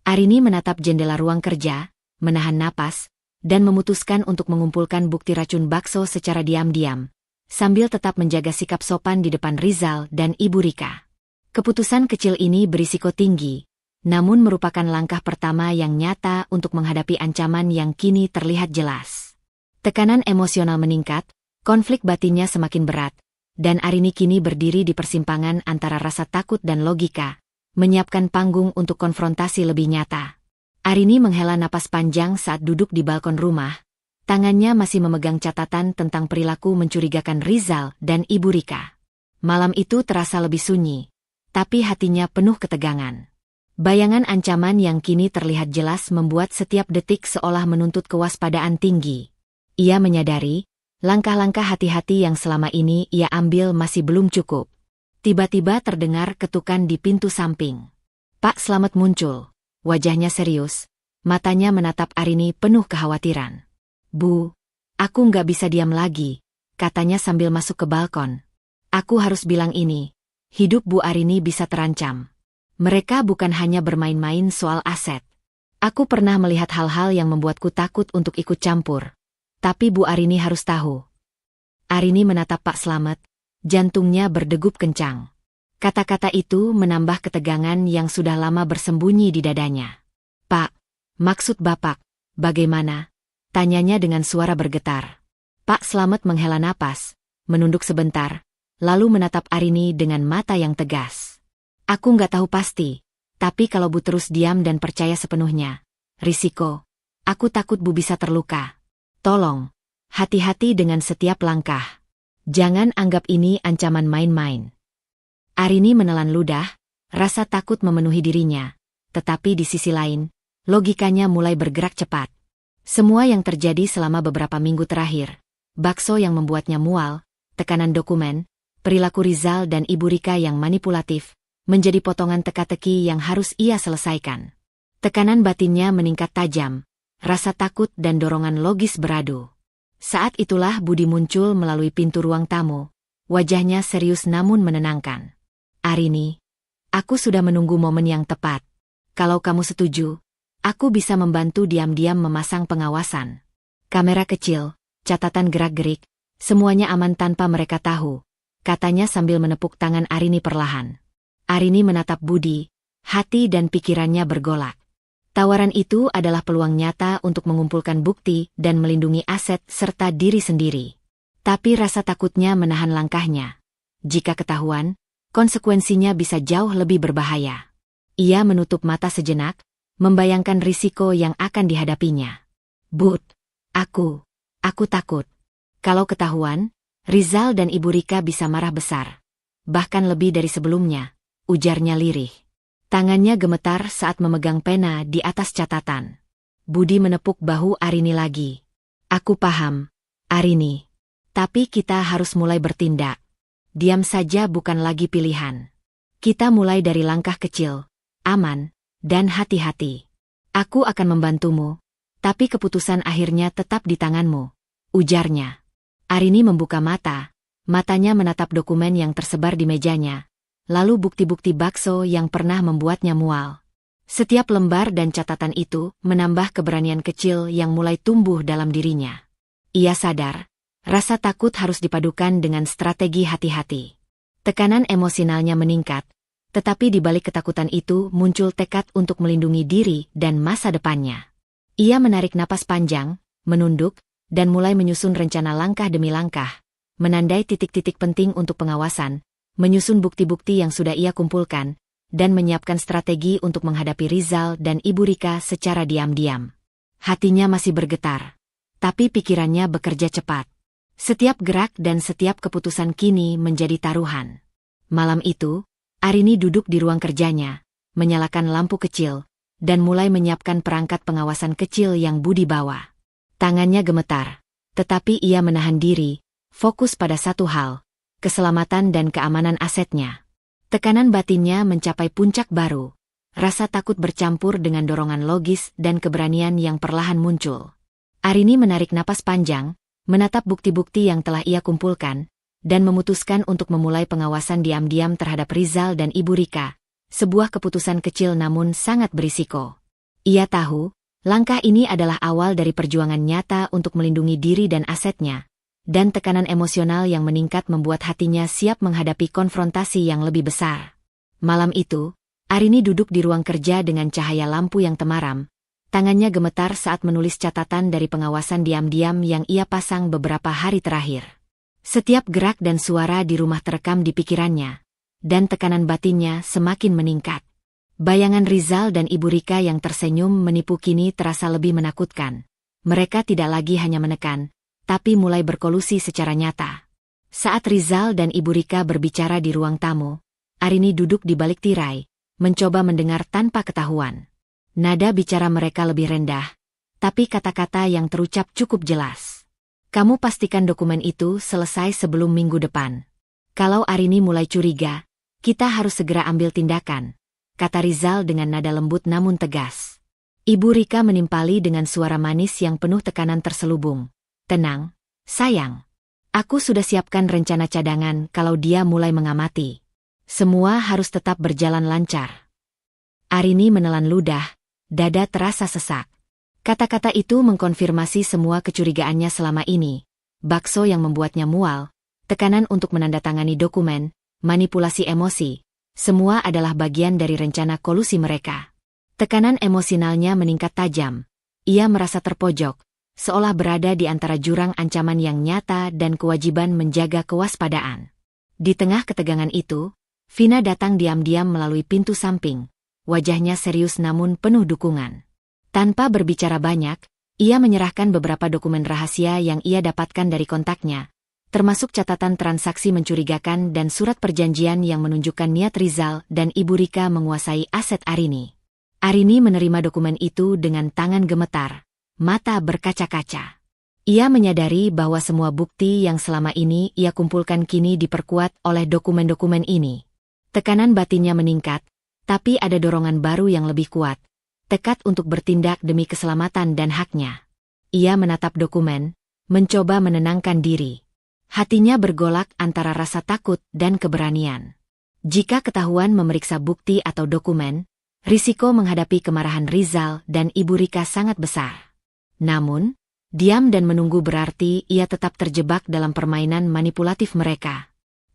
Arini menatap jendela ruang kerja, menahan napas, dan memutuskan untuk mengumpulkan bukti racun bakso secara diam-diam, sambil tetap menjaga sikap sopan di depan Rizal dan Ibu Rika. Keputusan kecil ini berisiko tinggi, namun merupakan langkah pertama yang nyata untuk menghadapi ancaman yang kini terlihat jelas. Tekanan emosional meningkat, konflik batinnya semakin berat, dan Arini kini berdiri di persimpangan antara rasa takut dan logika, menyiapkan panggung untuk konfrontasi lebih nyata. Arini menghela napas panjang saat duduk di balkon rumah, Tangannya masih memegang catatan tentang perilaku mencurigakan Rizal dan Ibu Rika. Malam itu terasa lebih sunyi, tapi hatinya penuh ketegangan. Bayangan ancaman yang kini terlihat jelas membuat setiap detik seolah menuntut kewaspadaan tinggi. Ia menyadari, langkah-langkah hati-hati yang selama ini ia ambil masih belum cukup. Tiba-tiba terdengar ketukan di pintu samping. Pak Slamet muncul, wajahnya serius, matanya menatap Arini penuh kekhawatiran. "Bu, aku nggak bisa diam lagi," katanya sambil masuk ke balkon. "Aku harus bilang ini, hidup Bu Arini bisa terancam. Mereka bukan hanya bermain-main soal aset. Aku pernah melihat hal-hal yang membuatku takut untuk ikut campur. Tapi Bu Arini harus tahu." Arini menatap Pak Slamet, jantungnya berdegup kencang. Kata-kata itu menambah ketegangan yang sudah lama bersembunyi di dadanya. "Pak, maksud Bapak, bagaimana?" tanyanya dengan suara bergetar. Pak Slamet menghela napas, menunduk sebentar, lalu menatap Arini dengan mata yang tegas. "Aku nggak tahu pasti, tapi kalau Bu terus diam dan percaya sepenuhnya, risiko. Aku takut Bu bisa terluka. Tolong, hati-hati dengan setiap langkah. Jangan anggap ini ancaman main-main." Arini menelan ludah, rasa takut memenuhi dirinya, tetapi di sisi lain, logikanya mulai bergerak cepat. Semua yang terjadi selama beberapa minggu terakhir, bakso yang membuatnya mual, tekanan dokumen, perilaku Rizal dan Ibu Rika yang manipulatif, menjadi potongan teka-teki yang harus ia selesaikan. Tekanan batinnya meningkat tajam, rasa takut dan dorongan logis beradu. Saat itulah Budi muncul melalui pintu ruang tamu, wajahnya serius namun menenangkan. "Arini, aku sudah menunggu momen yang tepat. Kalau kamu setuju, aku bisa membantu diam-diam memasang pengawasan. Kamera kecil, catatan gerak-gerik, semuanya aman tanpa mereka tahu," katanya sambil menepuk tangan Arini perlahan. Arini menatap Budi, hati dan pikirannya bergolak. Tawaran itu adalah peluang nyata untuk mengumpulkan bukti dan melindungi aset serta diri sendiri. Tapi rasa takutnya menahan langkahnya. Jika ketahuan, konsekuensinya bisa jauh lebih berbahaya. Ia menutup mata sejenak, membayangkan risiko yang akan dihadapinya. "Bud, aku takut. Kalau ketahuan, Rizal dan Ibu Rika bisa marah besar. Bahkan lebih dari sebelumnya," ujarnya lirih. Tangannya gemetar saat memegang pena di atas catatan. Budi menepuk bahu Arini lagi. "Aku paham, Arini. Tapi kita harus mulai bertindak. Diam saja bukan lagi pilihan. Kita mulai dari langkah kecil, aman, dan hati-hati. Aku akan membantumu, tapi keputusan akhirnya tetap di tanganmu," ujarnya. Arini membuka mata, matanya menatap dokumen yang tersebar di mejanya, lalu bukti-bukti bakso yang pernah membuatnya mual. Setiap lembar dan catatan itu menambah keberanian kecil yang mulai tumbuh dalam dirinya. Ia sadar, rasa takut harus dipadukan dengan strategi hati-hati. Tekanan emosionalnya meningkat, tetapi di balik ketakutan itu muncul tekad untuk melindungi diri dan masa depannya. Ia menarik napas panjang, menunduk, dan mulai menyusun rencana langkah demi langkah, menandai titik-titik penting untuk pengawasan, menyusun bukti-bukti yang sudah ia kumpulkan, dan menyiapkan strategi untuk menghadapi Rizal dan Ibu Rika secara diam-diam. Hatinya masih bergetar, tapi pikirannya bekerja cepat. Setiap gerak dan setiap keputusan kini menjadi taruhan. Malam itu, Arini duduk di ruang kerjanya, menyalakan lampu kecil, dan mulai menyiapkan perangkat pengawasan kecil yang Budi bawa. Tangannya gemetar, tetapi ia menahan diri, fokus pada satu hal, keselamatan dan keamanan asetnya. Tekanan batinnya mencapai puncak baru, rasa takut bercampur dengan dorongan logis dan keberanian yang perlahan muncul. Arini menarik napas panjang, menatap bukti-bukti yang telah ia kumpulkan, dan memutuskan untuk memulai pengawasan diam-diam terhadap Rizal dan Ibu Rika, sebuah keputusan kecil namun sangat berisiko. Ia tahu, langkah ini adalah awal dari perjuangan nyata untuk melindungi diri dan asetnya, dan tekanan emosional yang meningkat membuat hatinya siap menghadapi konfrontasi yang lebih besar. Malam itu, Arini duduk di ruang kerja dengan cahaya lampu yang temaram, tangannya gemetar saat menulis catatan dari pengawasan diam-diam yang ia pasang beberapa hari terakhir. Setiap gerak dan suara di rumah terekam di pikirannya, dan tekanan batinnya semakin meningkat. Bayangan Rizal dan Ibu Rika yang tersenyum menipu kini terasa lebih menakutkan, Mereka tidak lagi hanya menekan, tapi mulai berkolusi secara nyata. Saat Rizal dan Ibu Rika berbicara di ruang tamu, Arini duduk di balik tirai, mencoba mendengar tanpa ketahuan. Nada bicara mereka lebih rendah, tapi kata-kata yang terucap cukup jelas. Kamu pastikan dokumen itu selesai sebelum minggu depan. Kalau Arini mulai curiga, kita harus segera ambil tindakan, kata Rizal dengan nada lembut namun tegas. Ibu Rika menimpali dengan suara manis yang penuh tekanan terselubung. Tenang, sayang. Aku sudah siapkan rencana cadangan kalau dia mulai mengamati. Semua harus tetap berjalan lancar. Arini menelan ludah, dada terasa sesak. Kata-kata itu mengkonfirmasi semua kecurigaannya selama ini. Bakso yang membuatnya mual, tekanan untuk menandatangani dokumen, manipulasi emosi, semua adalah bagian dari rencana kolusi mereka. Tekanan emosionalnya meningkat tajam. Ia merasa terpojok, seolah berada di antara jurang ancaman yang nyata dan kewajiban menjaga kewaspadaan. Di tengah ketegangan itu, Vina datang diam-diam melalui pintu samping. Wajahnya serius namun penuh dukungan. Tanpa berbicara banyak, ia menyerahkan beberapa dokumen rahasia yang ia dapatkan dari kontaknya, termasuk catatan transaksi mencurigakan dan surat perjanjian yang menunjukkan niat Rizal dan Ibu Rika menguasai aset Arini. Arini menerima dokumen itu dengan tangan gemetar, mata berkaca-kaca. Ia menyadari bahwa semua bukti yang selama ini ia kumpulkan kini diperkuat oleh dokumen-dokumen ini. Tekanan batinnya meningkat, tapi ada dorongan baru yang lebih kuat. Tekad untuk bertindak demi keselamatan dan haknya. Ia menatap dokumen, mencoba menenangkan diri. Hatinya bergolak antara rasa takut dan keberanian. Jika ketahuan memeriksa bukti atau dokumen, risiko menghadapi kemarahan Rizal dan Ibu Rika sangat besar. Namun, diam dan menunggu berarti ia tetap terjebak dalam permainan manipulatif mereka.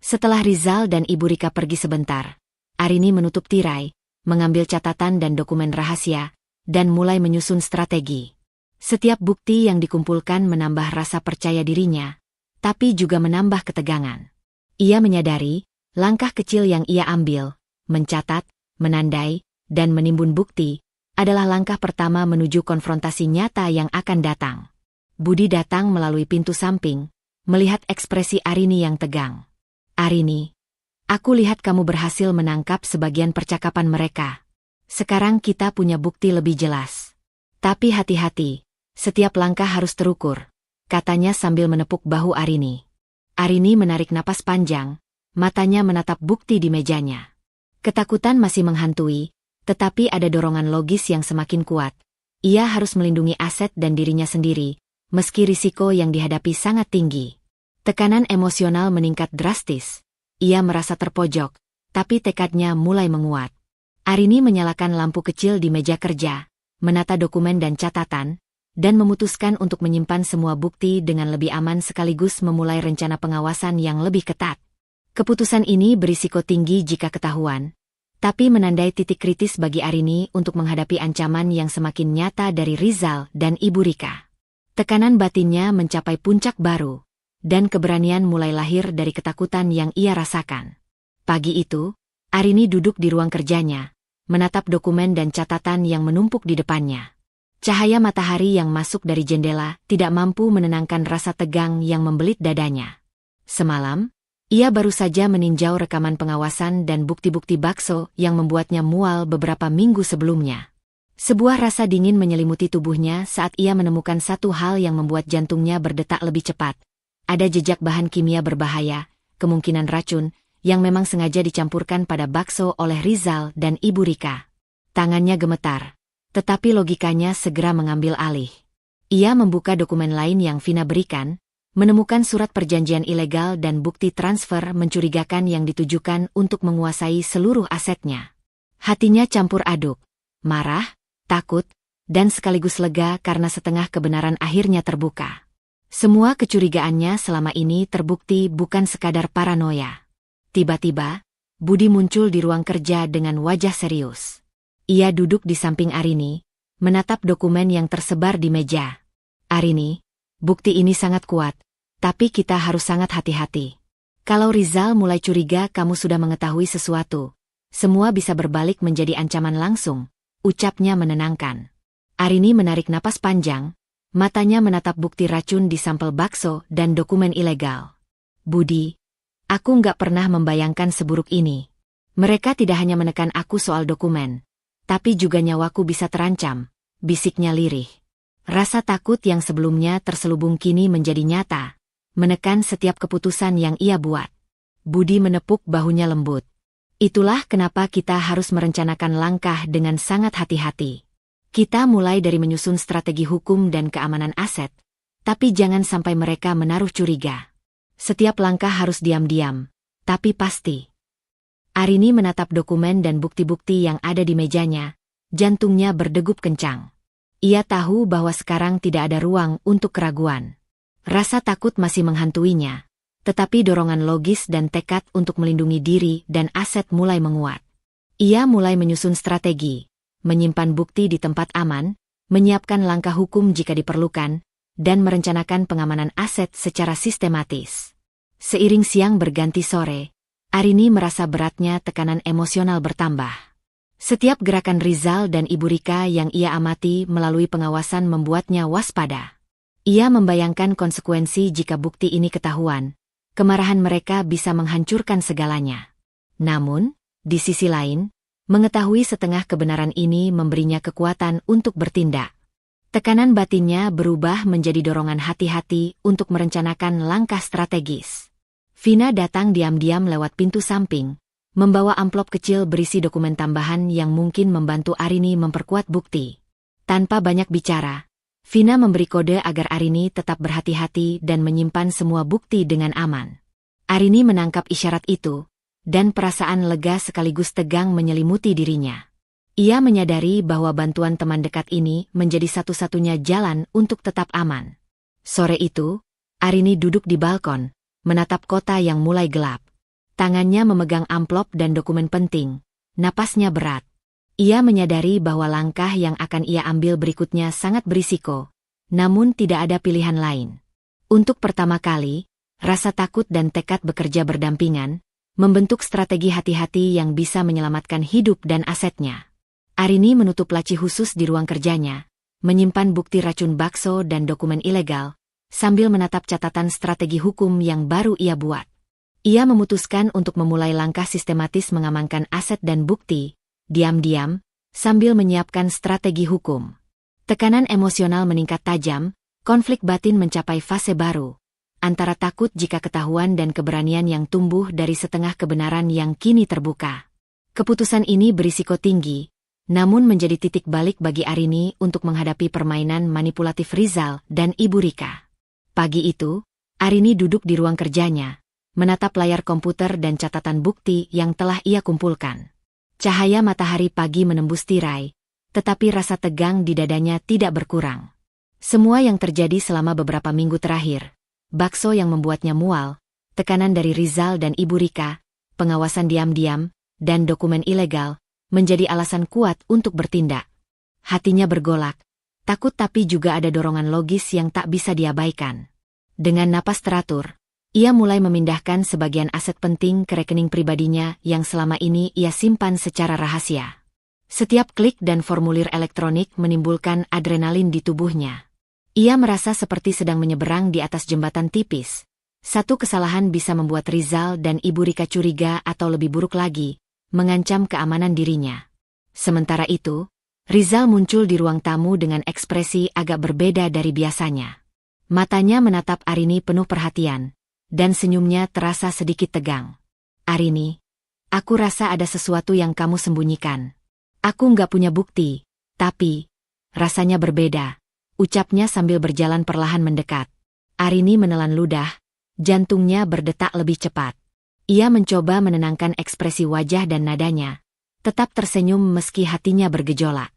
Setelah Rizal dan Ibu Rika pergi sebentar, Arini menutup tirai, mengambil catatan dan dokumen rahasia, dan mulai menyusun strategi. Setiap bukti yang dikumpulkan menambah rasa percaya dirinya, tapi juga menambah ketegangan. Ia menyadari, langkah kecil yang ia ambil, mencatat, menandai, dan menimbun bukti, adalah langkah pertama menuju konfrontasi nyata yang akan datang. Budi datang melalui pintu samping, melihat ekspresi Arini yang tegang. Arini, aku lihat kamu berhasil menangkap sebagian percakapan mereka. Sekarang kita punya bukti lebih jelas. Tapi hati-hati, setiap langkah harus terukur, katanya sambil menepuk bahu Arini. Arini menarik napas panjang, matanya menatap bukti di mejanya. Ketakutan masih menghantui, tetapi ada dorongan logis yang semakin kuat. Ia harus melindungi aset dan dirinya sendiri, meski risiko yang dihadapi sangat tinggi. Tekanan emosional meningkat drastis. Ia merasa terpojok, tapi tekadnya mulai menguat. Arini menyalakan lampu kecil di meja kerja, menata dokumen dan catatan, dan memutuskan untuk menyimpan semua bukti dengan lebih aman sekaligus memulai rencana pengawasan yang lebih ketat. Keputusan ini berisiko tinggi jika ketahuan, tapi menandai titik kritis bagi Arini untuk menghadapi ancaman yang semakin nyata dari Rizal dan Ibu Rika. Tekanan batinnya mencapai puncak baru, dan keberanian mulai lahir dari ketakutan yang ia rasakan. Pagi itu, Arini duduk di ruang kerjanya, menatap dokumen dan catatan yang menumpuk di depannya. Cahaya matahari yang masuk dari jendela tidak mampu menenangkan rasa tegang yang membelit dadanya. Semalam, ia baru saja meninjau rekaman pengawasan dan bukti-bukti bakso yang membuatnya mual beberapa minggu sebelumnya. Sebuah rasa dingin menyelimuti tubuhnya saat ia menemukan satu hal yang membuat jantungnya berdetak lebih cepat. Ada jejak bahan kimia berbahaya, kemungkinan racun, yang memang sengaja dicampurkan pada bakso oleh Rizal dan Ibu Rika. Tangannya gemetar, tetapi logikanya segera mengambil alih. Ia membuka dokumen lain yang Vina berikan, menemukan surat perjanjian ilegal dan bukti transfer mencurigakan yang ditujukan untuk menguasai seluruh asetnya. Hatinya campur aduk, marah, takut, dan sekaligus lega karena setengah kebenaran akhirnya terbuka. Semua kecurigaannya selama ini terbukti bukan sekadar paranoia. Tiba-tiba, Budi muncul di ruang kerja dengan wajah serius. Ia duduk di samping Arini, menatap dokumen yang tersebar di meja. Arini, bukti ini sangat kuat, tapi kita harus sangat hati-hati. Kalau Rizal mulai curiga kamu sudah mengetahui sesuatu, semua bisa berbalik menjadi ancaman langsung, ucapnya menenangkan. Arini menarik napas panjang, Matanya menatap bukti racun di sampel bakso dan dokumen ilegal. Budi, aku nggak pernah membayangkan seburuk ini. Mereka tidak hanya menekan aku soal dokumen, tapi juga nyawaku bisa terancam, bisiknya lirih. Rasa takut yang sebelumnya terselubung kini menjadi nyata, menekan setiap keputusan yang ia buat. Budi menepuk bahunya lembut. Itulah kenapa kita harus merencanakan langkah dengan sangat hati-hati. Kita mulai dari menyusun strategi hukum dan keamanan aset, tapi jangan sampai mereka menaruh curiga. Setiap langkah harus diam-diam, tapi pasti. Arini menatap dokumen dan bukti-bukti yang ada di mejanya, jantungnya berdegup kencang. Ia tahu bahwa sekarang tidak ada ruang untuk keraguan. Rasa takut masih menghantuinya, tetapi dorongan logis dan tekad untuk melindungi diri dan aset mulai menguat. Ia mulai menyusun strategi, menyimpan bukti di tempat aman, menyiapkan langkah hukum jika diperlukan, dan merencanakan pengamanan aset secara sistematis. Seiring siang berganti sore, Arini merasa beratnya tekanan emosional bertambah. Setiap gerakan Rizal dan Ibu Rika yang ia amati melalui pengawasan membuatnya waspada. Ia membayangkan konsekuensi jika bukti ini ketahuan. Kemarahan mereka bisa menghancurkan segalanya. Namun, di sisi lain, mengetahui setengah kebenaran ini memberinya kekuatan untuk bertindak. Tekanan batinnya berubah menjadi dorongan hati-hati untuk merencanakan langkah strategis. Vina datang diam-diam lewat pintu samping, membawa amplop kecil berisi dokumen tambahan yang mungkin membantu Arini memperkuat bukti. Tanpa banyak bicara, Vina memberi kode agar Arini tetap berhati-hati dan menyimpan semua bukti dengan aman. Arini menangkap isyarat itu, dan perasaan lega sekaligus tegang menyelimuti dirinya. Ia menyadari bahwa bantuan teman dekat ini menjadi satu-satunya jalan untuk tetap aman. Sore itu, Arini duduk di balkon, menatap kota yang mulai gelap. Tangannya memegang amplop dan dokumen penting, napasnya berat. Ia menyadari bahwa langkah yang akan ia ambil berikutnya sangat berisiko, namun tidak ada pilihan lain. Untuk pertama kali, rasa takut dan tekad bekerja berdampingan, membentuk strategi hati-hati yang bisa menyelamatkan hidup dan asetnya. Arini menutup laci khusus di ruang kerjanya, menyimpan bukti racun bakso dan dokumen ilegal, sambil menatap catatan strategi hukum yang baru ia buat. Ia memutuskan untuk memulai langkah sistematis mengamankan aset dan bukti, diam-diam, sambil menyiapkan strategi hukum. Tekanan emosional meningkat tajam, konflik batin mencapai fase baru, antara takut jika ketahuan dan keberanian yang tumbuh dari setengah kebenaran yang kini terbuka. Keputusan ini berisiko tinggi, namun menjadi titik balik bagi Arini untuk menghadapi permainan manipulatif Rizal dan Ibu Rika. Pagi itu, Arini duduk di ruang kerjanya, menatap layar komputer dan catatan bukti yang telah ia kumpulkan. Cahaya matahari pagi menembus tirai, tetapi rasa tegang di dadanya tidak berkurang. Semua yang terjadi selama beberapa minggu terakhir, bakso yang membuatnya mual, tekanan dari Rizal dan Ibu Rika, pengawasan diam-diam, dan dokumen ilegal, menjadi alasan kuat untuk bertindak. Hatinya bergolak, takut tapi juga ada dorongan logis yang tak bisa diabaikan. Dengan napas teratur, ia mulai memindahkan sebagian aset penting ke rekening pribadinya yang selama ini ia simpan secara rahasia. Setiap klik dan formulir elektronik menimbulkan adrenalin di tubuhnya. Ia merasa seperti sedang menyeberang di atas jembatan tipis. Satu kesalahan bisa membuat Rizal dan Ibu Rika curiga atau lebih buruk lagi, mengancam keamanan dirinya. Sementara itu, Rizal muncul di ruang tamu dengan ekspresi agak berbeda dari biasanya. Matanya menatap Arini penuh perhatian, dan senyumnya terasa sedikit tegang. Arini, aku rasa ada sesuatu yang kamu sembunyikan. Aku nggak punya bukti, tapi rasanya berbeda, ucapnya sambil berjalan perlahan mendekat. Arini menelan ludah, jantungnya berdetak lebih cepat. Ia mencoba menenangkan ekspresi wajah dan nadanya, tetap tersenyum meski hatinya bergejolak.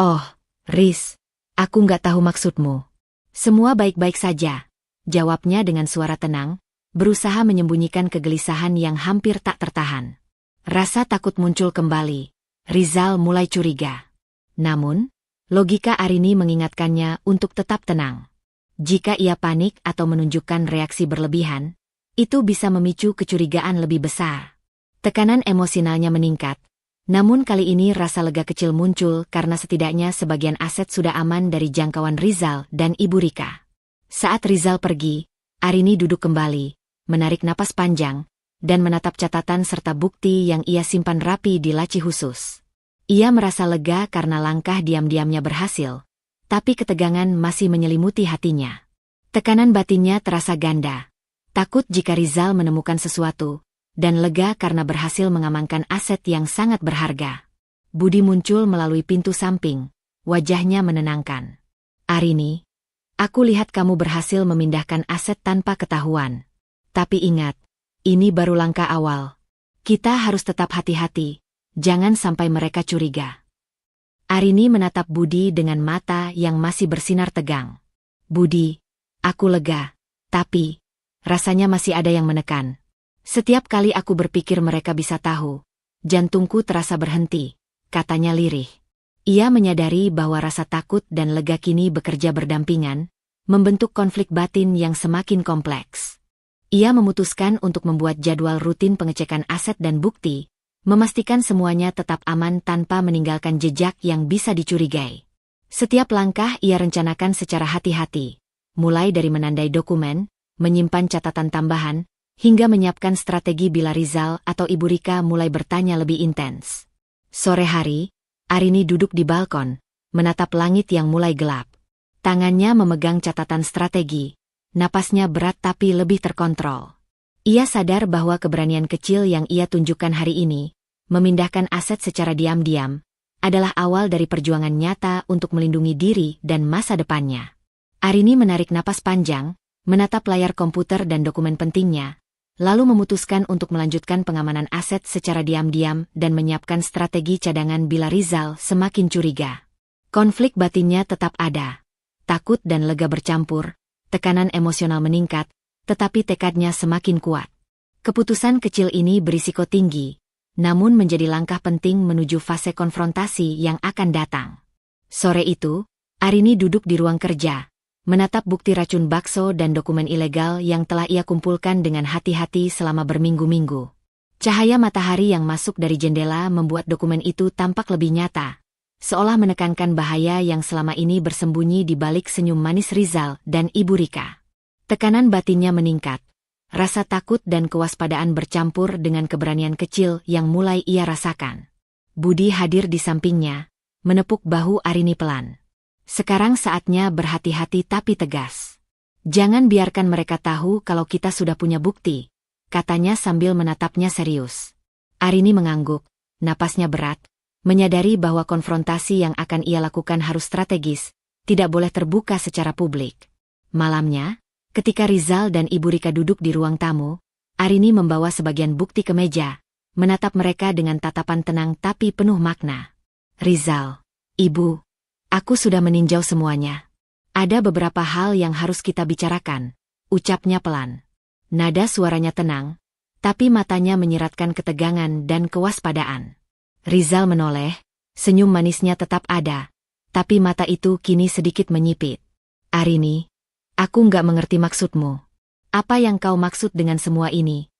Oh, Riz, aku nggak tahu maksudmu. Semua baik-baik saja, jawabnya dengan suara tenang, berusaha menyembunyikan kegelisahan yang hampir tak tertahan. Rasa takut muncul kembali. Rizal mulai curiga. Namun, logika Arini mengingatkannya untuk tetap tenang. Jika ia panik atau menunjukkan reaksi berlebihan, itu bisa memicu kecurigaan lebih besar. Tekanan emosionalnya meningkat, Namun kali ini rasa lega kecil muncul karena setidaknya sebagian aset sudah aman dari jangkauan Rizal dan Ibu Rika. Saat Rizal pergi, Arini duduk kembali, menarik napas panjang, dan menatap catatan serta bukti yang ia simpan rapi di laci khusus. Ia merasa lega karena langkah diam-diamnya berhasil, tapi ketegangan masih menyelimuti hatinya. Tekanan batinnya terasa ganda. Takut jika Rizal menemukan sesuatu, dan lega karena berhasil mengamankan aset yang sangat berharga. Budi muncul melalui pintu samping, wajahnya menenangkan. Arini, aku lihat kamu berhasil memindahkan aset tanpa ketahuan. Tapi ingat, ini baru langkah awal. Kita harus tetap hati-hati, jangan sampai mereka curiga. Arini menatap Budi dengan mata yang masih bersinar tegang. Budi, aku lega, tapi rasanya masih ada yang menekan. Setiap kali aku berpikir mereka bisa tahu, jantungku terasa berhenti, katanya lirih. Ia menyadari bahwa rasa takut dan lega kini bekerja berdampingan, membentuk konflik batin yang semakin kompleks. Ia memutuskan untuk membuat jadwal rutin pengecekan aset dan bukti, memastikan semuanya tetap aman tanpa meninggalkan jejak yang bisa dicurigai. Setiap langkah ia rencanakan secara hati-hati, mulai dari menandai dokumen, menyimpan catatan tambahan, hingga menyiapkan strategi bila Rizal atau Ibu Rika mulai bertanya lebih intens. Sore hari, Arini duduk di balkon, menatap langit yang mulai gelap. Tangannya memegang catatan strategi, napasnya berat tapi lebih terkontrol. Ia sadar bahwa keberanian kecil yang ia tunjukkan hari ini, memindahkan aset secara diam-diam, adalah awal dari perjuangan nyata untuk melindungi diri dan masa depannya. Arini menarik napas panjang, menatap layar komputer dan dokumen pentingnya, lalu memutuskan untuk melanjutkan pengamanan aset secara diam-diam dan menyiapkan strategi cadangan bila Rizal semakin curiga. Konflik batinnya tetap ada. Takut dan lega bercampur, tekanan emosional meningkat, tetapi tekadnya semakin kuat. Keputusan kecil ini berisiko tinggi, namun menjadi langkah penting menuju fase konfrontasi yang akan datang. Sore itu, Arini duduk di ruang kerja, menatap bukti racun bakso dan dokumen ilegal yang telah ia kumpulkan dengan hati-hati selama berminggu-minggu. Cahaya matahari yang masuk dari jendela membuat dokumen itu tampak lebih nyata, seolah menekankan bahaya yang selama ini bersembunyi di balik senyum manis Rizal dan Ibu Rika. Tekanan batinnya meningkat, rasa takut dan kewaspadaan bercampur dengan keberanian kecil yang mulai ia rasakan. Budi hadir di sampingnya, menepuk bahu Arini pelan. Sekarang saatnya berhati-hati tapi tegas. Jangan biarkan mereka tahu kalau kita sudah punya bukti, katanya sambil menatapnya serius. Arini mengangguk, napasnya berat, menyadari bahwa konfrontasi yang akan ia lakukan harus strategis, tidak boleh terbuka secara publik. Malamnya, ketika Rizal dan Ibu Rika duduk di ruang tamu, Arini membawa sebagian bukti ke meja, menatap mereka dengan tatapan tenang tapi penuh makna. Rizal, Ibu, aku sudah meninjau semuanya. Ada beberapa hal yang harus kita bicarakan, ucapnya pelan. Nada suaranya tenang, tapi matanya menyiratkan ketegangan dan kewaspadaan. Rizal menoleh, senyum manisnya tetap ada, tapi mata itu kini sedikit menyipit. Arini, aku nggak mengerti maksudmu. Apa yang kau maksud dengan semua ini?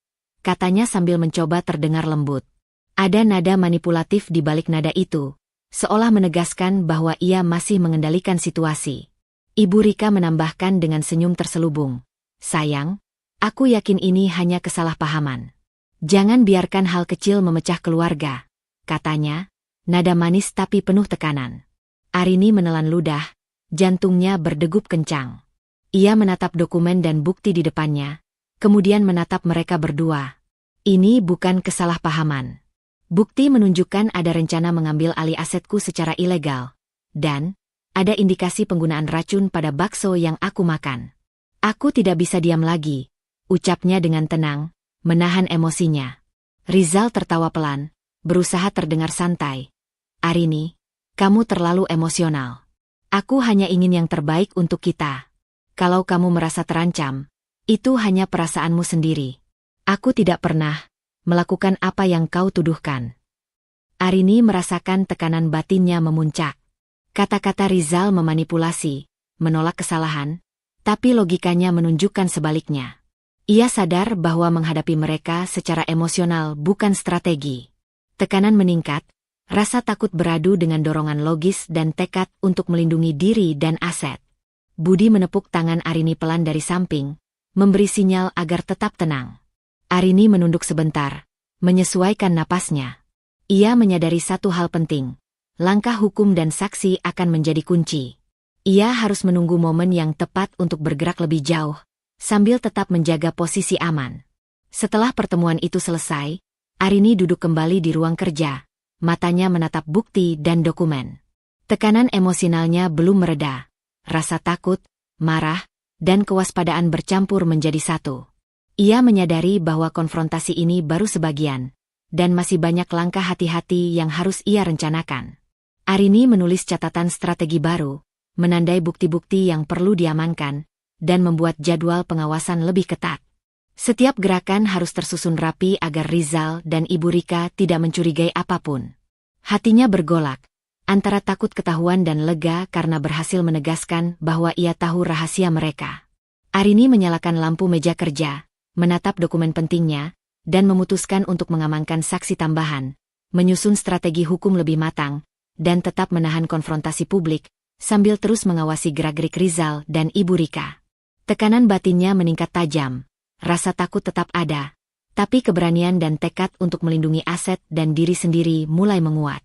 Katanya sambil mencoba terdengar lembut. Ada nada manipulatif di balik nada itu, seolah menegaskan bahwa ia masih mengendalikan situasi. Ibu Rika menambahkan dengan senyum terselubung. Sayang, aku yakin ini hanya kesalahpahaman. Jangan biarkan hal kecil memecah keluarga, katanya, nada manis tapi penuh tekanan. Arini menelan ludah, jantungnya berdegup kencang. Ia menatap dokumen dan bukti di depannya, kemudian menatap mereka berdua. Ini bukan kesalahpahaman. Bukti menunjukkan ada rencana mengambil alih asetku secara ilegal, dan ada indikasi penggunaan racun pada bakso yang aku makan. Aku tidak bisa diam lagi, ucapnya dengan tenang, menahan emosinya. Rizal tertawa pelan, berusaha terdengar santai. Arini, kamu terlalu emosional. Aku hanya ingin yang terbaik untuk kita. Kalau kamu merasa terancam, itu hanya perasaanmu sendiri. Aku tidak pernah melakukan apa yang kau tuduhkan. Arini merasakan tekanan batinnya memuncak. Kata-kata Rizal memanipulasi, menolak kesalahan, tapi logikanya menunjukkan sebaliknya. Ia sadar bahwa menghadapi mereka secara emosional bukan strategi. Tekanan meningkat, rasa takut beradu dengan dorongan logis dan tekad untuk melindungi diri dan aset. Budi menepuk tangan Arini pelan dari samping, memberi sinyal agar tetap tenang. Arini menunduk sebentar, menyesuaikan napasnya. Ia menyadari satu hal penting, langkah hukum dan saksi akan menjadi kunci. Ia harus menunggu momen yang tepat untuk bergerak lebih jauh, sambil tetap menjaga posisi aman. Setelah pertemuan itu selesai, Arini duduk kembali di ruang kerja, matanya menatap bukti dan dokumen. Tekanan emosionalnya belum mereda. Rasa takut, marah, dan kewaspadaan bercampur menjadi satu. Ia menyadari bahwa konfrontasi ini baru sebagian, dan masih banyak langkah hati-hati yang harus ia rencanakan. Arini menulis catatan strategi baru, menandai bukti-bukti yang perlu diamankan, dan membuat jadwal pengawasan lebih ketat. Setiap gerakan harus tersusun rapi agar Rizal dan Ibu Rika tidak mencurigai apapun. Hatinya bergolak, antara takut ketahuan dan lega karena berhasil menegaskan bahwa ia tahu rahasia mereka. Arini menyalakan lampu meja kerja, menatap dokumen pentingnya, dan memutuskan untuk mengamankan saksi tambahan, menyusun strategi hukum lebih matang, dan tetap menahan konfrontasi publik, sambil terus mengawasi gerak-gerik Rizal dan Ibu Rika. Tekanan batinnya meningkat tajam. Rasa takut tetap ada, tapi keberanian dan tekad untuk melindungi aset dan diri sendiri mulai menguat.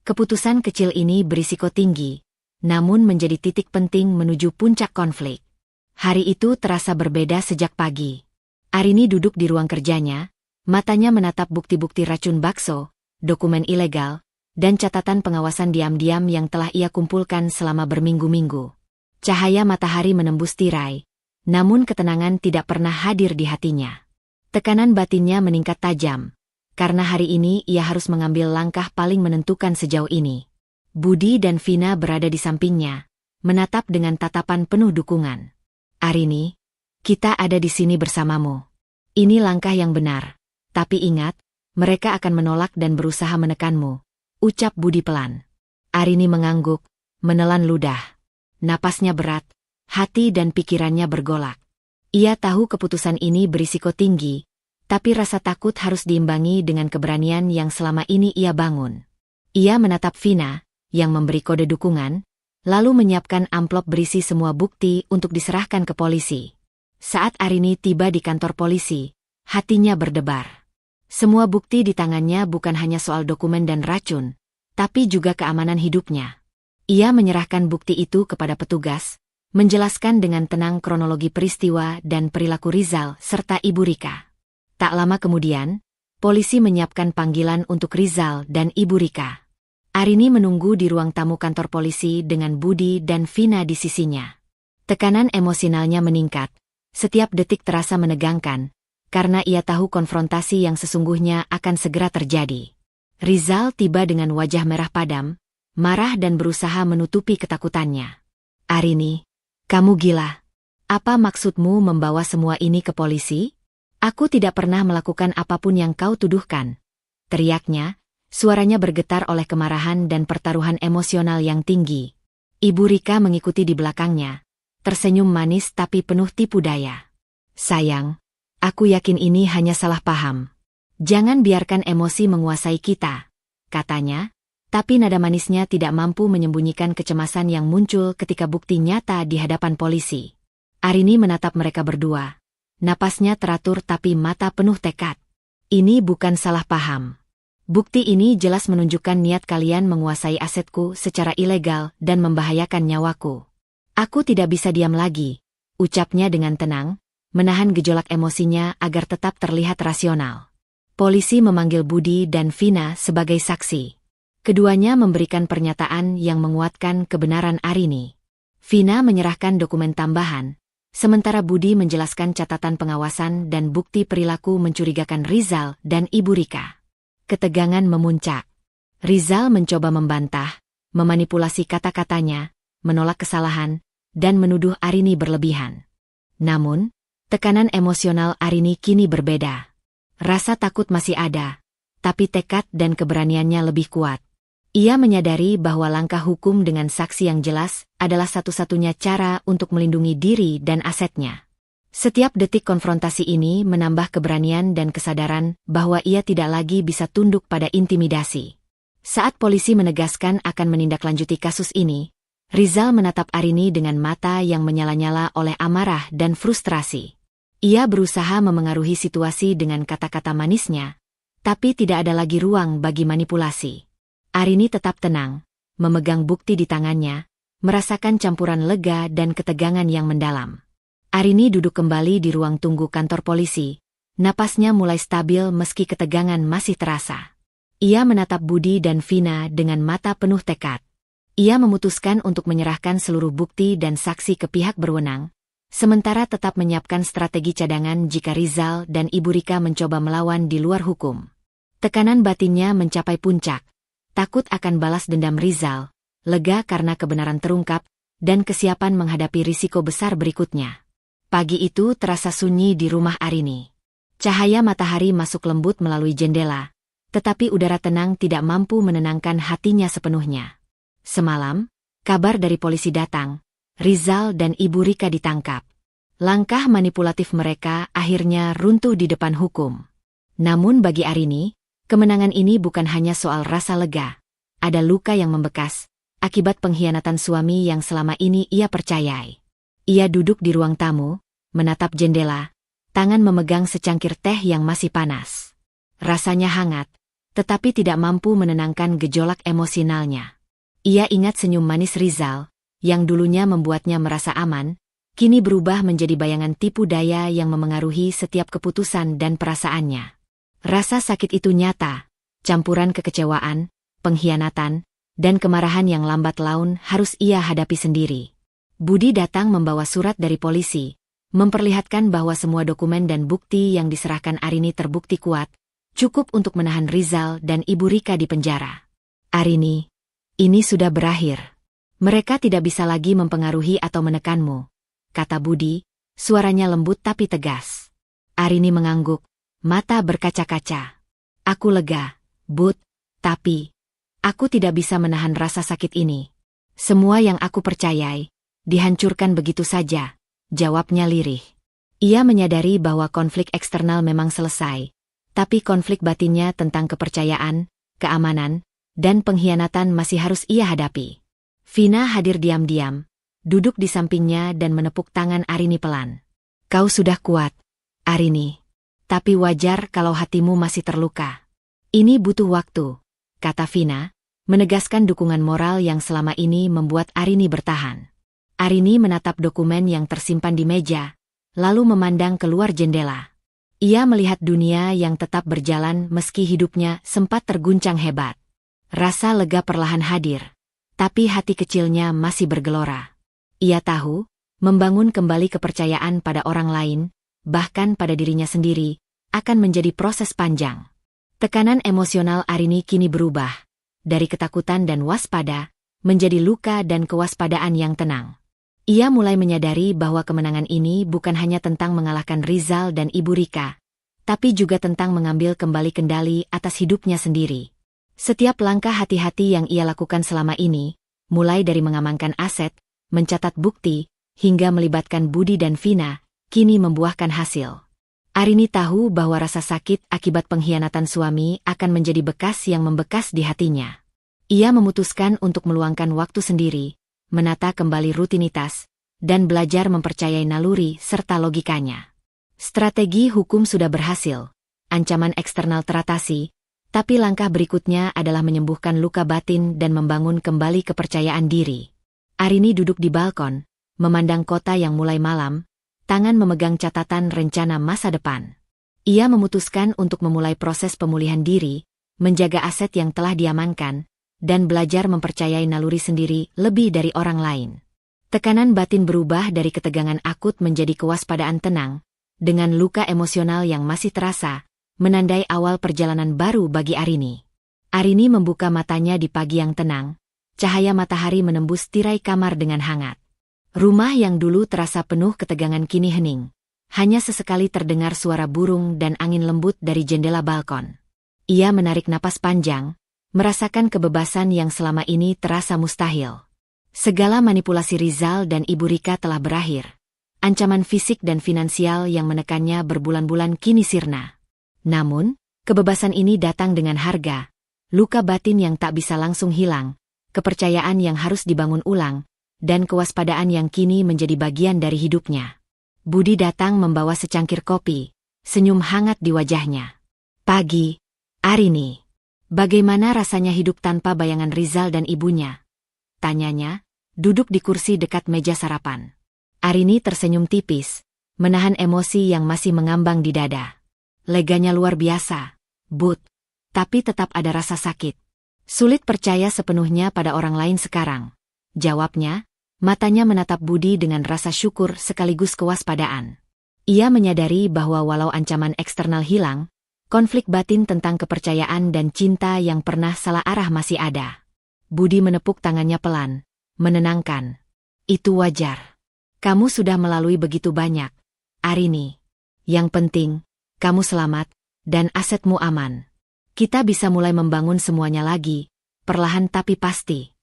Keputusan kecil ini berisiko tinggi, namun menjadi titik penting menuju puncak konflik. Hari itu terasa berbeda sejak pagi. Arini duduk di ruang kerjanya, matanya menatap bukti-bukti racun bakso, dokumen ilegal, dan catatan pengawasan diam-diam yang telah ia kumpulkan selama berminggu-minggu. Cahaya matahari menembus tirai, namun ketenangan tidak pernah hadir di hatinya. Tekanan batinnya meningkat tajam, karena hari ini ia harus mengambil langkah paling menentukan sejauh ini. Budi dan Vina berada di sampingnya, menatap dengan tatapan penuh dukungan. Arini, kita ada di sini bersamamu. Ini langkah yang benar, tapi ingat, mereka akan menolak dan berusaha menekanmu, ucap Budi pelan. Arini mengangguk, menelan ludah. Napasnya berat, hati dan pikirannya bergolak. Ia tahu keputusan ini berisiko tinggi, tapi rasa takut harus diimbangi dengan keberanian yang selama ini ia bangun. Ia menatap Vina, yang memberi kode dukungan, lalu menyiapkan amplop berisi semua bukti untuk diserahkan ke polisi. Saat Arini tiba di kantor polisi, hatinya berdebar. Semua bukti di tangannya bukan hanya soal dokumen dan racun, tapi juga keamanan hidupnya. Ia menyerahkan bukti itu kepada petugas, menjelaskan dengan tenang kronologi peristiwa dan perilaku Rizal serta Ibu Rika. Tak lama kemudian, polisi menyiapkan panggilan untuk Rizal dan Ibu Rika. Arini menunggu di ruang tamu kantor polisi dengan Budi dan Vina di sisinya. Tekanan emosionalnya meningkat, setiap detik terasa menegangkan, karena ia tahu konfrontasi yang sesungguhnya akan segera terjadi. Rizal tiba dengan wajah merah padam, marah dan berusaha menutupi ketakutannya. Arini, kamu gila. Apa maksudmu membawa semua ini ke polisi? Aku tidak pernah melakukan apapun yang kau tuduhkan. Teriaknya, suaranya bergetar oleh kemarahan dan pertaruhan emosional yang tinggi. Ibu Rika mengikuti di belakangnya, tersenyum manis tapi penuh tipu daya. Sayang, aku yakin ini hanya salah paham. Jangan biarkan emosi menguasai kita, katanya. Tapi nada manisnya tidak mampu menyembunyikan kecemasan yang muncul ketika bukti nyata di hadapan polisi. Arini menatap mereka berdua. Napasnya teratur tapi mata penuh tekad. Ini bukan salah paham. Bukti ini jelas menunjukkan niat kalian menguasai asetku secara ilegal dan membahayakan nyawaku. Aku tidak bisa diam lagi, ucapnya dengan tenang, menahan gejolak emosinya agar tetap terlihat rasional. Polisi memanggil Budi dan Vina sebagai saksi. Keduanya memberikan pernyataan yang menguatkan kebenaran Arini. Vina menyerahkan dokumen tambahan, sementara Budi menjelaskan catatan pengawasan dan bukti perilaku mencurigakan Rizal dan Ibu Rika. Ketegangan memuncak. Rizal mencoba membantah, memanipulasi kata-katanya, menolak kesalahan, dan menuduh Arini berlebihan. Namun, tekanan emosional Arini kini berbeda. Rasa takut masih ada, tapi tekad dan keberaniannya lebih kuat. Ia menyadari bahwa langkah hukum dengan saksi yang jelas adalah satu-satunya cara untuk melindungi diri dan asetnya. Setiap detik konfrontasi ini menambah keberanian dan kesadaran bahwa ia tidak lagi bisa tunduk pada intimidasi. Saat polisi menegaskan akan menindaklanjuti kasus ini, Rizal menatap Arini dengan mata yang menyala-nyala oleh amarah dan frustrasi. Ia berusaha memengaruhi situasi dengan kata-kata manisnya, tapi tidak ada lagi ruang bagi manipulasi. Arini tetap tenang, memegang bukti di tangannya, merasakan campuran lega dan ketegangan yang mendalam. Arini duduk kembali di ruang tunggu kantor polisi. Napasnya mulai stabil meski ketegangan masih terasa. Ia menatap Budi dan Vina dengan mata penuh tekad. Ia memutuskan untuk menyerahkan seluruh bukti dan saksi ke pihak berwenang, sementara tetap menyiapkan strategi cadangan jika Rizal dan Ibu Rika mencoba melawan di luar hukum. Tekanan batinnya mencapai puncak. Takut akan balas dendam Rizal, lega karena kebenaran terungkap, dan kesiapan menghadapi risiko besar berikutnya. Pagi itu terasa sunyi di rumah Arini. Cahaya matahari masuk lembut melalui jendela, tetapi udara tenang tidak mampu menenangkan hatinya sepenuhnya. Semalam, kabar dari polisi datang. Rizal dan Ibu Rika ditangkap. Langkah manipulatif mereka akhirnya runtuh di depan hukum. Namun bagi Arini, kemenangan ini bukan hanya soal rasa lega. Ada luka yang membekas, akibat pengkhianatan suami yang selama ini ia percayai. Ia duduk di ruang tamu, menatap jendela, tangan memegang secangkir teh yang masih panas. Rasanya hangat, tetapi tidak mampu menenangkan gejolak emosionalnya. Ia ingat senyum manis Rizal, yang dulunya membuatnya merasa aman, kini berubah menjadi bayangan tipu daya yang memengaruhi setiap keputusan dan perasaannya. Rasa sakit itu nyata, campuran kekecewaan, pengkhianatan, dan kemarahan yang lambat laun harus ia hadapi sendiri. Budi datang membawa surat dari polisi, memperlihatkan bahwa semua dokumen dan bukti yang diserahkan Arini terbukti kuat, cukup untuk menahan Rizal dan Ibu Rika di penjara. Arini, ini sudah berakhir. Mereka tidak bisa lagi mempengaruhi atau menekanmu, kata Budi, suaranya lembut tapi tegas. Arini mengangguk, mata berkaca-kaca. Aku lega, Bud, tapi aku tidak bisa menahan rasa sakit ini. Semua yang aku percayai dihancurkan begitu saja, jawabnya lirih. Ia menyadari bahwa konflik eksternal memang selesai, tapi konflik batinnya tentang kepercayaan, keamanan, dan pengkhianatan masih harus ia hadapi. Vina hadir diam-diam, duduk di sampingnya dan menepuk tangan Arini pelan. Kau sudah kuat, Arini. Tapi wajar kalau hatimu masih terluka. Ini butuh waktu, kata Vina, menegaskan dukungan moral yang selama ini membuat Arini bertahan. Arini menatap dokumen yang tersimpan di meja, lalu memandang keluar jendela. Ia melihat dunia yang tetap berjalan meski hidupnya sempat terguncang hebat. Rasa lega perlahan hadir, tapi hati kecilnya masih bergelora. Ia tahu, membangun kembali kepercayaan pada orang lain, bahkan pada dirinya sendiri, akan menjadi proses panjang. Tekanan emosional Arini kini berubah, dari ketakutan dan waspada, menjadi luka dan kewaspadaan yang tenang. Ia mulai menyadari bahwa kemenangan ini bukan hanya tentang mengalahkan Rizal dan Ibu Rika, tapi juga tentang mengambil kembali kendali atas hidupnya sendiri. Setiap langkah hati-hati yang ia lakukan selama ini, mulai dari mengamankan aset, mencatat bukti, hingga melibatkan Budi dan Vina, kini membuahkan hasil. Arini tahu bahwa rasa sakit akibat pengkhianatan suami akan menjadi bekas yang membekas di hatinya. Ia memutuskan untuk meluangkan waktu sendiri, menata kembali rutinitas, dan belajar mempercayai naluri serta logikanya. Strategi hukum sudah berhasil, ancaman eksternal teratasi, tapi langkah berikutnya adalah menyembuhkan luka batin dan membangun kembali kepercayaan diri. Arini duduk di balkon, memandang kota yang mulai malam, tangan memegang catatan rencana masa depan. Ia memutuskan untuk memulai proses pemulihan diri, menjaga aset yang telah diamankan, dan belajar mempercayai naluri sendiri lebih dari orang lain. Tekanan batin berubah dari ketegangan akut menjadi kewaspadaan tenang, dengan luka emosional yang masih terasa, menandai awal perjalanan baru bagi Arini. Arini membuka matanya di pagi yang tenang, cahaya matahari menembus tirai kamar dengan hangat. Rumah yang dulu terasa penuh ketegangan kini hening. Hanya sesekali terdengar suara burung dan angin lembut dari jendela balkon. Ia menarik napas panjang, merasakan kebebasan yang selama ini terasa mustahil. Segala manipulasi Rizal dan Ibu Rika telah berakhir. ancaman fisik dan finansial yang menekannya berbulan-bulan kini sirna. Namun, kebebasan ini datang dengan harga, luka batin yang tak bisa langsung hilang, kepercayaan yang harus dibangun ulang, dan kewaspadaan yang kini menjadi bagian dari hidupnya. Budi datang membawa secangkir kopi, senyum hangat di wajahnya. Pagi, Arini. Bagaimana rasanya hidup tanpa bayangan Rizal dan ibunya? Tanyanya, duduk di kursi dekat meja sarapan. Arini tersenyum tipis, menahan emosi yang masih mengambang di dada. Leganya luar biasa, Bud, tapi tetap ada rasa sakit. Sulit percaya sepenuhnya pada orang lain sekarang. Jawabnya, matanya menatap Budi dengan rasa syukur sekaligus kewaspadaan. Ia menyadari bahwa walau ancaman eksternal hilang, konflik batin tentang kepercayaan dan cinta yang pernah salah arah masih ada. Budi menepuk tangannya pelan, menenangkan. Itu wajar. Kamu sudah melalui begitu banyak, Arini. Yang penting, kamu selamat, dan asetmu aman. Kita bisa mulai membangun semuanya lagi, perlahan tapi pasti.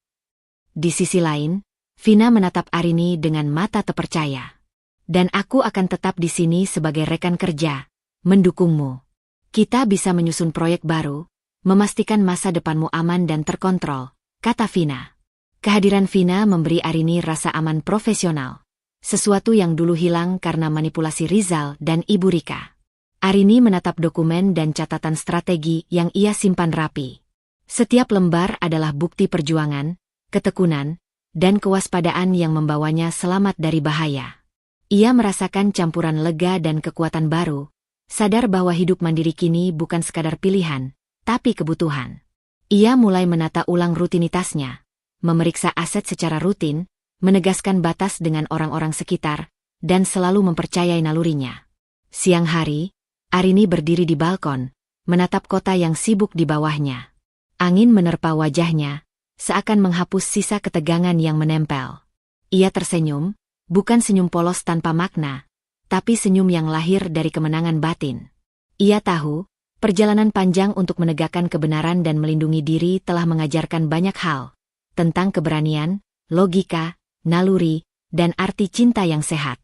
Di sisi lain, Vina menatap Arini dengan mata terpercaya. Dan aku akan tetap di sini sebagai rekan kerja, mendukungmu. Kita bisa menyusun proyek baru, memastikan masa depanmu aman dan terkontrol, kata Vina. Kehadiran Vina memberi Arini rasa aman profesional. Sesuatu yang dulu hilang karena manipulasi Rizal dan Ibu Rika. Arini menatap dokumen dan catatan strategi yang ia simpan rapi. Setiap lembar adalah bukti perjuangan, ketekunan, dan kewaspadaan yang membawanya selamat dari bahaya. Ia merasakan campuran lega dan kekuatan baru, sadar bahwa hidup mandiri kini bukan sekadar pilihan, tapi kebutuhan. Ia mulai menata ulang rutinitasnya, memeriksa aset secara rutin, menegaskan batas dengan orang-orang sekitar, dan selalu mempercayai nalurinya. Siang hari, Arini berdiri di balkon, menatap kota yang sibuk di bawahnya. Angin menerpa wajahnya, seakan menghapus sisa ketegangan yang menempel. Ia tersenyum, bukan senyum polos tanpa makna, tapi senyum yang lahir dari kemenangan batin. Ia tahu, perjalanan panjang untuk menegakkan kebenaran dan melindungi diri telah mengajarkan banyak hal, tentang keberanian, logika, naluri, dan arti cinta yang sehat.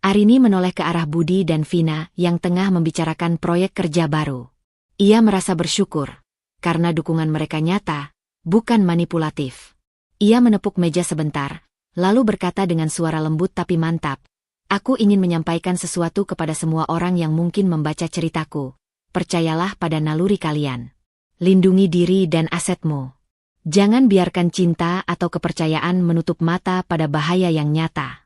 Arini menoleh ke arah Budi dan Vina yang tengah membicarakan proyek kerja baru. Ia merasa bersyukur, karena dukungan mereka nyata, bukan manipulatif. Ia menepuk meja sebentar, lalu berkata dengan suara lembut tapi mantap, "Aku ingin menyampaikan sesuatu kepada semua orang yang mungkin membaca ceritaku. Percayalah pada naluri kalian. Lindungi diri dan asetmu. Jangan biarkan cinta atau kepercayaan menutup mata pada bahaya yang nyata."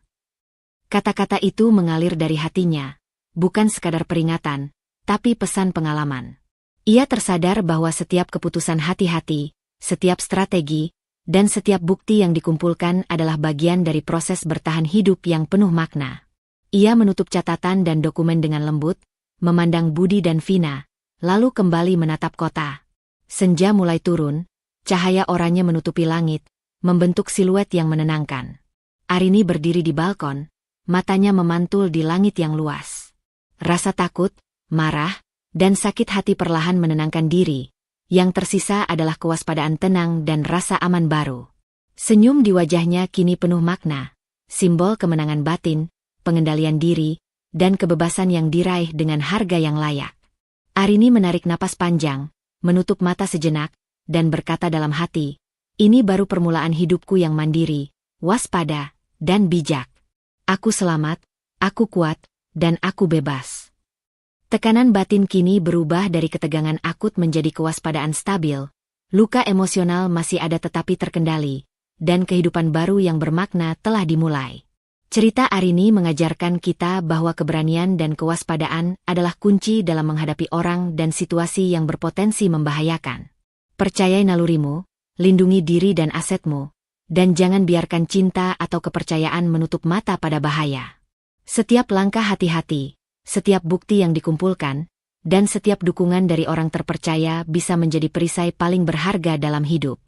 Kata-kata itu mengalir dari hatinya, bukan sekadar peringatan, tapi pesan pengalaman. Ia tersadar bahwa setiap keputusan hati-hati, setiap strategi, dan setiap bukti yang dikumpulkan adalah bagian dari proses bertahan hidup yang penuh makna. Ia menutup catatan dan dokumen dengan lembut, memandang Budi dan Vina, lalu kembali menatap kota. Senja mulai turun. Cahaya oranye menutupi langit, membentuk siluet yang menenangkan. Arini berdiri di balkon, matanya memantul di langit yang luas. Rasa takut, marah, dan sakit hati perlahan menenangkan diri. Yang tersisa adalah kewaspadaan tenang dan rasa aman baru. Senyum di wajahnya kini penuh makna, simbol kemenangan batin, pengendalian diri, dan kebebasan yang diraih dengan harga yang layak. Arini menarik napas panjang, menutup mata sejenak, dan berkata dalam hati, "Ini baru permulaan hidupku yang mandiri, waspada, dan bijak. Aku selamat, aku kuat, dan aku bebas." Tekanan batin kini berubah dari ketegangan akut menjadi kewaspadaan stabil, luka emosional masih ada tetapi terkendali, dan kehidupan baru yang bermakna telah dimulai. Cerita Arini mengajarkan kita bahwa keberanian dan kewaspadaan adalah kunci dalam menghadapi orang dan situasi yang berpotensi membahayakan. Percayai nalurimu, lindungi diri dan asetmu, dan jangan biarkan cinta atau kepercayaan menutup mata pada bahaya. Setiap langkah hati-hati, setiap bukti yang dikumpulkan, dan setiap dukungan dari orang terpercaya bisa menjadi perisai paling berharga dalam hidup.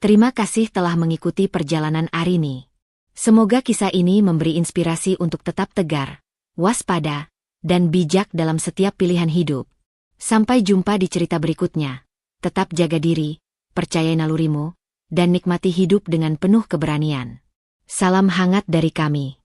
Terima kasih telah mengikuti perjalanan Arini. Semoga kisah ini memberi inspirasi untuk tetap tegar, waspada, dan bijak dalam setiap pilihan hidup. Sampai jumpa di cerita berikutnya. Tetap jaga diri, percayai nalurimu, dan nikmati hidup dengan penuh keberanian. Salam hangat dari kami.